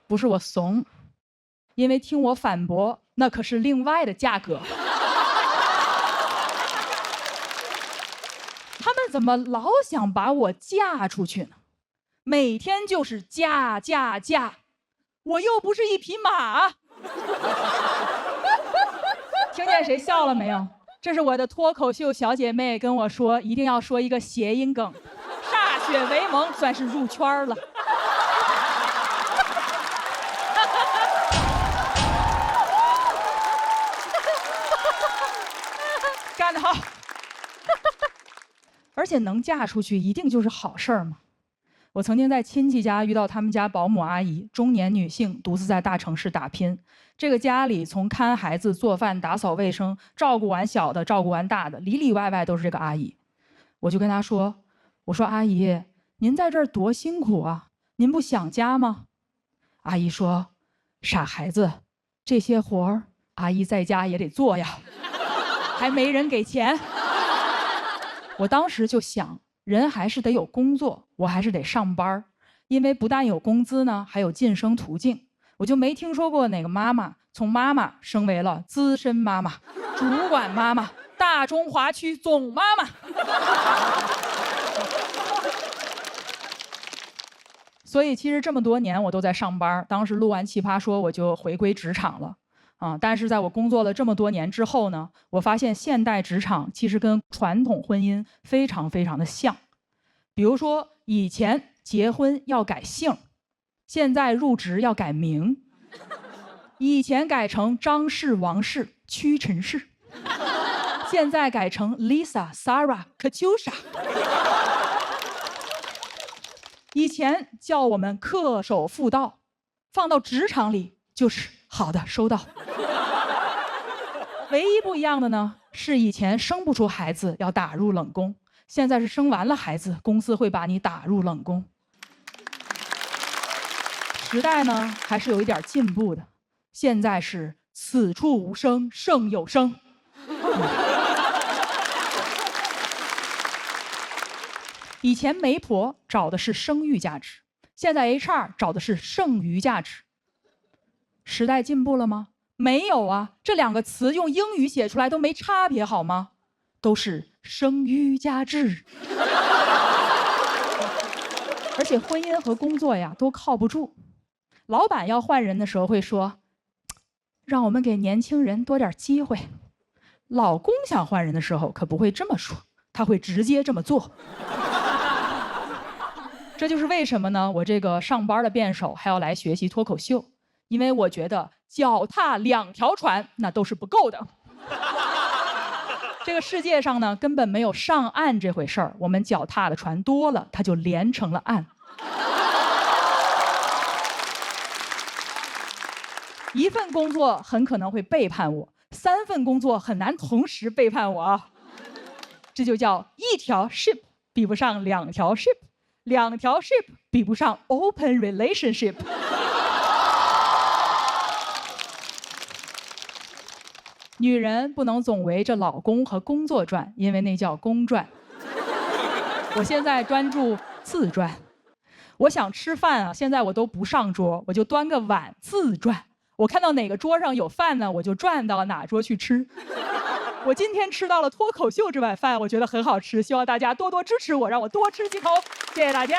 不是我怂，因为听我反驳，那可是另外的价格。他们怎么老想把我嫁出去呢？每天就是嫁，我又不是一匹马。听见谁笑了没有？这是我的脱口秀小姐妹跟我说，一定要说一个谐音梗，歃血为盟，算是入圈了。干得好！而且能嫁出去一定就是好事儿嘛。我曾经在亲戚家遇到他们家保姆阿姨，中年女性，独自在大城市打拼。这个家里从看孩子、做饭、打扫卫生，照顾完小的，照顾完大的，里里外外都是这个阿姨。我就跟她说：“我说阿姨，您在这儿多辛苦啊，您不想家吗？”阿姨说：“傻孩子，这些活儿阿姨在家也得做呀，还没人给钱。”我当时就想，人还是得有工作，我还是得上班，因为不但有工资呢，还有晋升途径。我就没听说过哪个妈妈从妈妈升为了资深妈妈、主管妈妈、大中华区总妈妈。所以其实这么多年我都在上班，当时录完《奇葩说》我就回归职场了。但是在我工作了这么多年之后呢，我发现现代职场其实跟传统婚姻非常非常的像。比如说以前结婚要改姓，现在入职要改名，以前改成张氏、王氏、屈臣氏，现在改成 Lisa、Sarah、Katusha。以前叫我们恪守妇道，放到职场里就是好的，收到。唯一不一样的呢，是以前生不出孩子要打入冷宫，现在是生完了孩子，公司会把你打入冷宫。时代呢，还是有一点进步的，现在是此处无声胜有声。以前媒婆找的是生育价值，现在 HR 找的是剩余价值。时代进步了吗？没有啊，这两个词用英语写出来都没差别好吗？都是生育价值。而且婚姻和工作呀都靠不住，老板要换人的时候会说，让我们给年轻人多点机会。老公想换人的时候可不会这么说，他会直接这么做。这就是为什么呢？我这个上班的辩手还要来学习脱口秀，因为我觉得脚踏两条船那都是不够的。这个世界上呢，根本没有上岸这回事儿，我们脚踏的船多了，它就连成了岸。一份工作很可能会背叛我，3份工作很难同时背叛我啊。这就叫一条 ship 比不上2条 ship，2条 ship 比不上 open relationship。女人不能总围着老公和工作转，因为那叫公转。我现在专注自转。我想吃饭啊，现在我都不上桌，我就端个碗自转。我看到哪个桌上有饭呢，我就转到哪桌去吃。我今天吃到了脱口秀这碗饭，我觉得很好吃，希望大家多多支持我，让我多吃几口。谢谢大家。